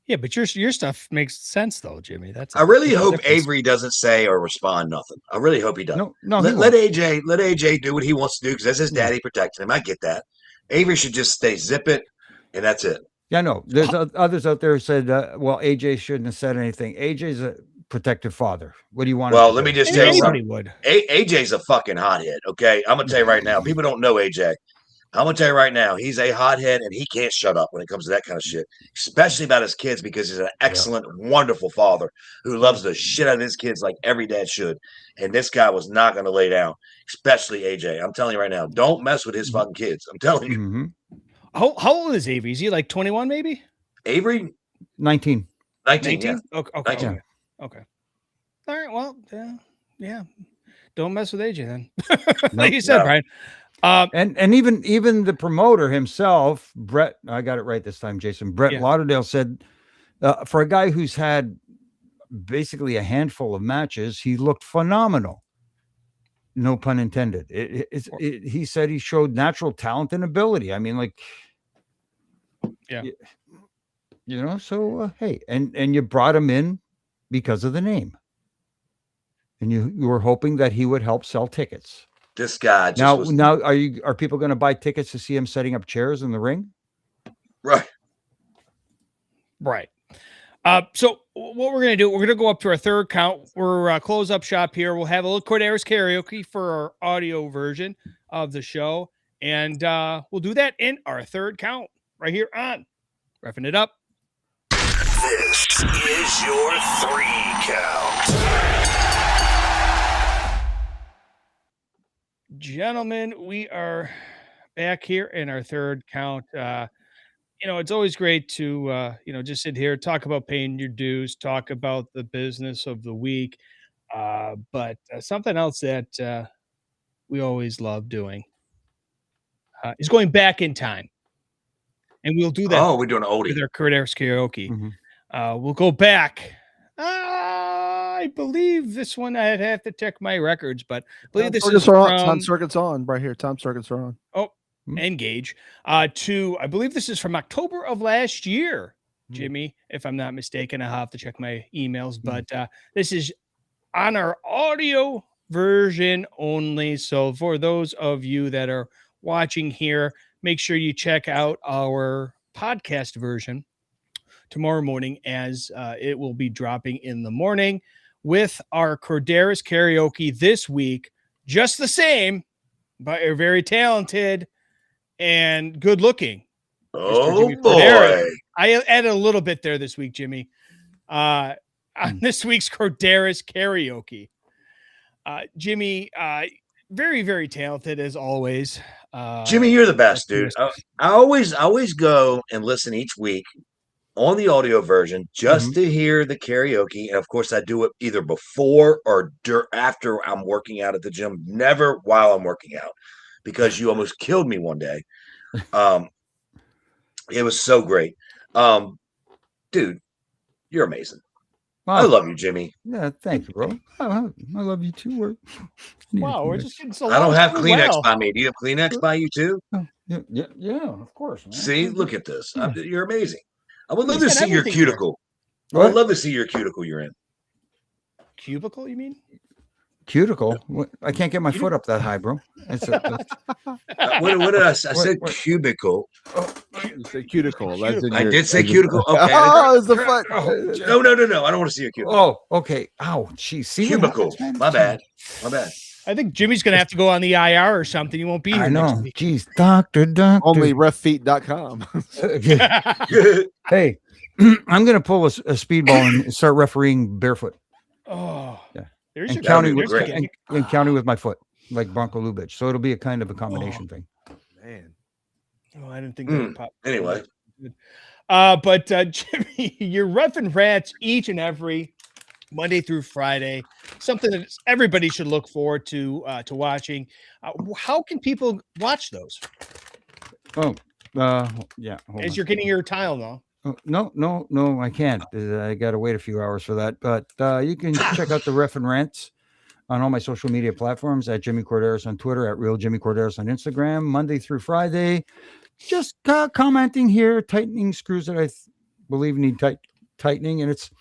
[SPEAKER 2] yeah, but your stuff makes sense though, Jimmy.
[SPEAKER 5] I really hope Avery doesn't say or respond nothing. I really hope he doesn't.
[SPEAKER 6] No,
[SPEAKER 5] let AJ do what he wants to do because that's his daddy protecting him. I get that. Avery should just zip it, and that's it.
[SPEAKER 6] Yeah, no. There's others out there who said, well, AJ shouldn't have said anything. AJ's a protective father. What do you want?
[SPEAKER 5] Well, let me just tell you something.
[SPEAKER 2] Would.
[SPEAKER 5] AJ's a fucking hothead. Okay, I'm gonna tell you right now. People don't know AJ. I'm gonna tell you right now. He's a hothead, and he can't shut up when it comes to that kind of shit, especially about his kids, because he's an excellent, wonderful father who loves the shit out of his kids like every dad should. And this guy was not gonna lay down, especially AJ. I'm telling you right now. Don't mess with his fucking kids. I'm telling you.
[SPEAKER 6] Mm-hmm.
[SPEAKER 2] How old is Avery? Is he like 21 maybe?
[SPEAKER 5] Avery?
[SPEAKER 6] 19.
[SPEAKER 5] 19? Yeah.
[SPEAKER 2] Okay.
[SPEAKER 5] 19.
[SPEAKER 2] Okay. All right. Well, yeah. Don't mess with AJ then. Like you said, Brian.
[SPEAKER 6] And even the promoter himself, Brett, I got it right this time, Jason. Brett Lauderdale said, for a guy who's had basically a handful of matches, he looked phenomenal. No pun intended. He said he showed natural talent and ability. I mean, like, so hey, and you brought him in because of the name, and you were hoping that he would help sell tickets.
[SPEAKER 5] This guy
[SPEAKER 6] now are people going to buy tickets to see him setting up chairs in the ring?
[SPEAKER 5] Right.
[SPEAKER 2] So what we're going to do, we're going to go up to our third count. We're close up shop here. We'll have a little Corderas karaoke for our audio version of the show. And we'll do that in our third count right here on Refin' It Up.
[SPEAKER 1] This is your 3 count.
[SPEAKER 2] Gentlemen, we are back here in our third count. It's always great to, just sit here, talk about paying your dues, talk about the business of the week. But something else that we always love doing is going back in time. And we'll do that.
[SPEAKER 5] Oh, we're doing oldie
[SPEAKER 2] with our Corderas karaoke.
[SPEAKER 6] Mm-hmm.
[SPEAKER 2] We'll go back. I believe this one, I'd have to check my records, but I believe this is from...
[SPEAKER 4] Tom Circuit's on right here. Tom Circuit's on.
[SPEAKER 2] Oh, engage. I believe this is from October of last year, Jimmy, if I'm not mistaken. I'll have to check my emails, but this is on our audio version only. So for those of you that are watching here, make sure you check out our podcast version tomorrow morning, as it will be dropping in the morning with our Corderas karaoke this week. Just the same, but you're very talented and good looking.
[SPEAKER 5] Oh boy.
[SPEAKER 2] I added a little bit there this week, Jimmy, on this week's Corderas karaoke. Jimmy, very, very talented as always.
[SPEAKER 5] Jimmy, you're the best, dude. I always go and listen each week on the audio version just to hear the karaoke. And of course, I do it either before or after I'm working out at the gym, never while I'm working out, because you almost killed me one day. It was so great. Dude, you're amazing. Wow. I love you, Jimmy.
[SPEAKER 6] Yeah, thank you, bro. I love you too.
[SPEAKER 2] We're just getting so
[SPEAKER 5] I don't have Kleenex by me. Do you have Kleenex by you too?
[SPEAKER 6] Oh, yeah, of course. Man.
[SPEAKER 5] See, look at this. You're amazing. I would love to see your cuticle. I would love to see your cuticle you're in.
[SPEAKER 2] Cubicle, you mean?
[SPEAKER 6] Cuticle? I can't get my foot up that high, bro.
[SPEAKER 5] What did I say? I said cubicle.
[SPEAKER 4] You said cuticle.
[SPEAKER 5] I did say cuticle. Okay.
[SPEAKER 4] Oh, it's the foot.
[SPEAKER 5] No. I don't want to see your cuticle.
[SPEAKER 6] Oh, okay. Ow, geez. See
[SPEAKER 5] cubicle. My bad.
[SPEAKER 2] I think Jimmy's going to have to go on the IR or something. He won't be here.
[SPEAKER 6] I know. Jeez, doctor.
[SPEAKER 4] Only refeet.com.
[SPEAKER 6] Hey, I'm going to pull a speedball and start refereeing barefoot.
[SPEAKER 2] Oh,
[SPEAKER 6] Yeah.
[SPEAKER 2] There's
[SPEAKER 6] And
[SPEAKER 2] your
[SPEAKER 6] counting
[SPEAKER 2] there's
[SPEAKER 6] with,
[SPEAKER 2] your gimmick.
[SPEAKER 6] and counting with my foot, like Bronco Lubitsch. So it'll be a kind of a combination thing.
[SPEAKER 4] Man.
[SPEAKER 2] Oh, I didn't think that would pop.
[SPEAKER 5] Anyway.
[SPEAKER 2] But Jimmy, you're reffing rats each and every Monday through Friday. Something that everybody should look forward to watching. How can people watch those?
[SPEAKER 6] Oh, yeah. hold
[SPEAKER 2] As
[SPEAKER 6] on.
[SPEAKER 2] you're getting your tile now.
[SPEAKER 6] Oh, no, I can't. I got to wait a few hours for that. But you can check out the Ref and Rants on all my social media platforms at Jimmy Corderas on Twitter, at Real Jimmy Corderas on Instagram, Monday through Friday. Just commenting here, tightening screws that I believe need tightening. And it's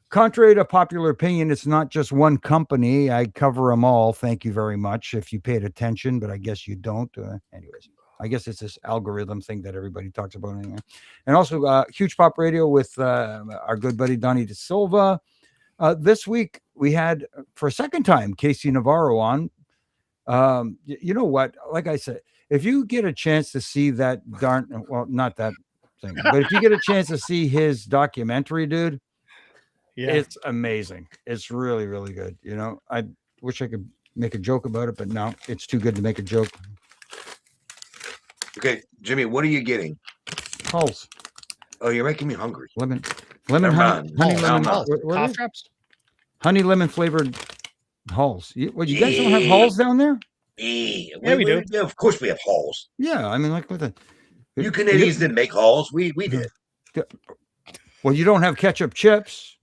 [SPEAKER 6] contrary to popular opinion. It's not just one company. I cover them all. Thank you very much if you paid attention, but I guess you don't. Anyways. I guess it's this algorithm thing that everybody talks about anyway. And also Huge Pop Radio with our good buddy Donnie De Silva. This week we had, for a second time, Casey Navarro on. You know what? Like I said, if you get a chance to see that not that thing, but if you get a chance to see his documentary, dude, it's amazing. It's really, really good. You know, I wish I could make a joke about it, but no, it's too good to make a joke.
[SPEAKER 5] Okay, Jimmy, what are you getting?
[SPEAKER 6] Hulls.
[SPEAKER 5] Oh, you're making me hungry.
[SPEAKER 6] Lemon,
[SPEAKER 5] Never
[SPEAKER 6] honey,
[SPEAKER 5] mind.
[SPEAKER 6] lemon,
[SPEAKER 5] No,
[SPEAKER 2] Cough drops.
[SPEAKER 6] honey lemon flavored Hulls. You guys don't have Hulls down there?
[SPEAKER 5] Yeah,
[SPEAKER 2] we do.
[SPEAKER 5] Yeah, of course we have halls.
[SPEAKER 6] Yeah, I mean, like with a.
[SPEAKER 5] You Canadians didn't make halls. We did.
[SPEAKER 6] Well, you don't have ketchup chips.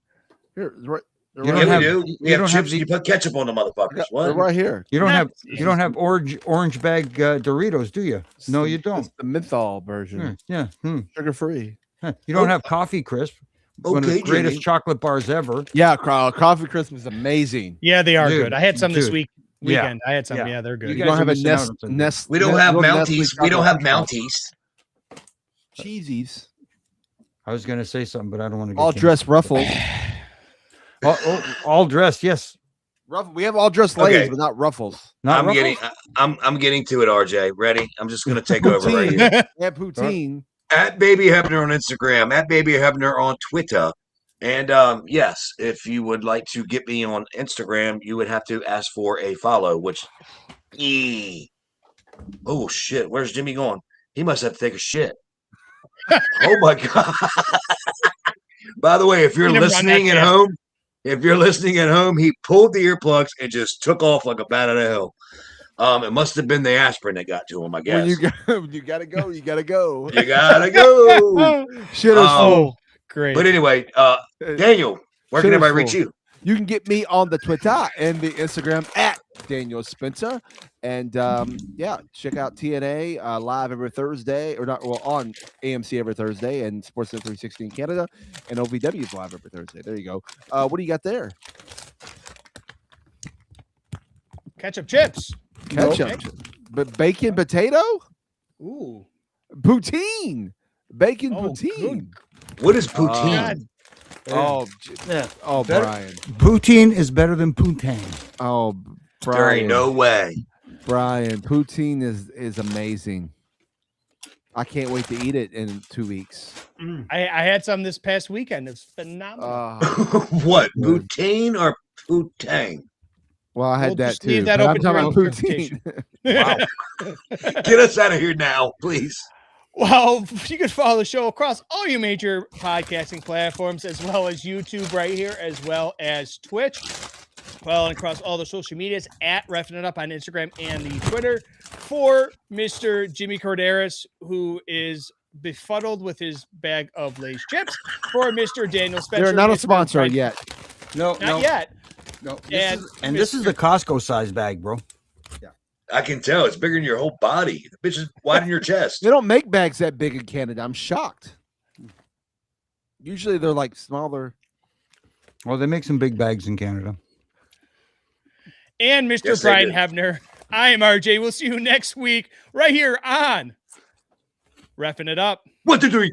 [SPEAKER 4] Here, right,
[SPEAKER 6] You
[SPEAKER 5] Yeah,
[SPEAKER 6] don't have-
[SPEAKER 5] we do.
[SPEAKER 6] you
[SPEAKER 5] We have
[SPEAKER 6] don't have
[SPEAKER 5] chips.
[SPEAKER 6] the-
[SPEAKER 5] You put ketchup on the motherfuckers.
[SPEAKER 4] they're
[SPEAKER 5] What?
[SPEAKER 4] right here.
[SPEAKER 6] You don't
[SPEAKER 2] Yeah.
[SPEAKER 6] have orange bag Doritos, do you? No, you don't.
[SPEAKER 4] It's the menthol version,
[SPEAKER 6] Yeah.
[SPEAKER 4] sugar free.
[SPEAKER 6] You don't have Coffee Crisp. One of the
[SPEAKER 5] Okay,
[SPEAKER 6] greatest
[SPEAKER 5] Jimmy.
[SPEAKER 6] chocolate bars ever.
[SPEAKER 4] Yeah, Coffee Crisp is amazing.
[SPEAKER 2] Yeah, they are
[SPEAKER 6] Dude,
[SPEAKER 2] good. I had some this
[SPEAKER 6] dude.
[SPEAKER 2] weekend. I had some.
[SPEAKER 6] Yeah.
[SPEAKER 2] Yeah, they're good.
[SPEAKER 6] You
[SPEAKER 4] You
[SPEAKER 6] guys
[SPEAKER 4] don't have
[SPEAKER 6] are
[SPEAKER 4] a
[SPEAKER 6] missing out on something.
[SPEAKER 4] Nest.
[SPEAKER 5] We don't have
[SPEAKER 4] little Nestle
[SPEAKER 5] Mounties. We don't have
[SPEAKER 4] chocolate
[SPEAKER 5] Mounties.
[SPEAKER 4] cheesies.
[SPEAKER 6] I was going to say something, but I don't want to get
[SPEAKER 4] All
[SPEAKER 6] canceled.
[SPEAKER 4] dressed ruffles.
[SPEAKER 6] All dressed, yes.
[SPEAKER 4] We have all dressed
[SPEAKER 5] Okay.
[SPEAKER 4] Lay's, but not ruffles.
[SPEAKER 6] Not
[SPEAKER 5] I'm
[SPEAKER 6] Ruffles?
[SPEAKER 5] I'm getting to it, RJ. Ready? I'm just gonna take over right here.
[SPEAKER 4] Poutine. Yeah, poutine.
[SPEAKER 5] At Baby Hebner on Instagram, at Baby Hebner on Twitter. And yes, if you would like to get me on Instagram, you would have to ask for a follow, which oh shit, where's Jimmy going? He must have to take a shit. Oh my god. By the way, if you're
[SPEAKER 2] Never run that
[SPEAKER 5] listening at home, he pulled the earplugs and just took off like a bat out of hell. It must have been the aspirin that got to him, I guess.
[SPEAKER 4] You gotta go. You gotta go.
[SPEAKER 5] You gotta go.
[SPEAKER 4] Shitter's full.
[SPEAKER 2] Great.
[SPEAKER 5] But anyway, Daniel, where can
[SPEAKER 4] Shitter's
[SPEAKER 5] everybody reach
[SPEAKER 4] full.
[SPEAKER 5] you?
[SPEAKER 4] You can get me on the Twitter and the Instagram at Daniel Spencer. And check out TNA live every Thursday, or not, well, on AMC every Thursday, and Sportsnet 360 in Canada, and OVW is live every Thursday. There you go. What do you got there?
[SPEAKER 2] Ketchup chips.
[SPEAKER 4] Ketchup. But bacon potato?
[SPEAKER 2] Ooh.
[SPEAKER 4] Poutine. Bacon
[SPEAKER 2] Oh,
[SPEAKER 4] poutine.
[SPEAKER 5] What is poutine?
[SPEAKER 2] God.
[SPEAKER 4] Oh,
[SPEAKER 6] Better-
[SPEAKER 4] Brian.
[SPEAKER 6] Poutine is better than poutine.
[SPEAKER 4] Oh,
[SPEAKER 5] there
[SPEAKER 4] Brian.
[SPEAKER 5] ain't no way.
[SPEAKER 4] Brian, poutine is amazing. I can't wait to eat it in 2 weeks.
[SPEAKER 2] I had some this past weekend. It's phenomenal.
[SPEAKER 5] What? Poutine or poutine?
[SPEAKER 4] Well, I had
[SPEAKER 2] We'll
[SPEAKER 4] that
[SPEAKER 2] just leave
[SPEAKER 4] too.
[SPEAKER 2] that
[SPEAKER 4] But I'm
[SPEAKER 2] open
[SPEAKER 4] talking
[SPEAKER 2] for
[SPEAKER 4] about poutine.
[SPEAKER 2] interpretation.
[SPEAKER 5] Get us out of here now, please.
[SPEAKER 2] Well, you can follow the show across all your major podcasting platforms, as well as YouTube right here, as well as Twitch. Well, and across all the social medias at Refin It Up on Instagram and the Twitter. For Mr. Jimmy Corderas, who is befuddled with his bag of Lay's chips. For Mr. Daniel Spencer.
[SPEAKER 4] They're not a
[SPEAKER 2] Mr.
[SPEAKER 4] sponsor
[SPEAKER 2] Frank-
[SPEAKER 4] yet.
[SPEAKER 2] Not yet.
[SPEAKER 6] No.
[SPEAKER 2] And
[SPEAKER 6] This is the Costco size bag, bro.
[SPEAKER 5] I can tell it's bigger than your whole body. The bitch is wide in your chest.
[SPEAKER 4] They don't make bags that big in Canada. I'm shocked. Usually they're like smaller.
[SPEAKER 6] Well, they make some big bags in Canada.
[SPEAKER 2] And Mr.
[SPEAKER 5] Yes, they
[SPEAKER 2] Brian
[SPEAKER 5] do.
[SPEAKER 2] Hebner. I am RJ. We'll see you next week right here on Refin It Up.
[SPEAKER 5] 1, 2, 3.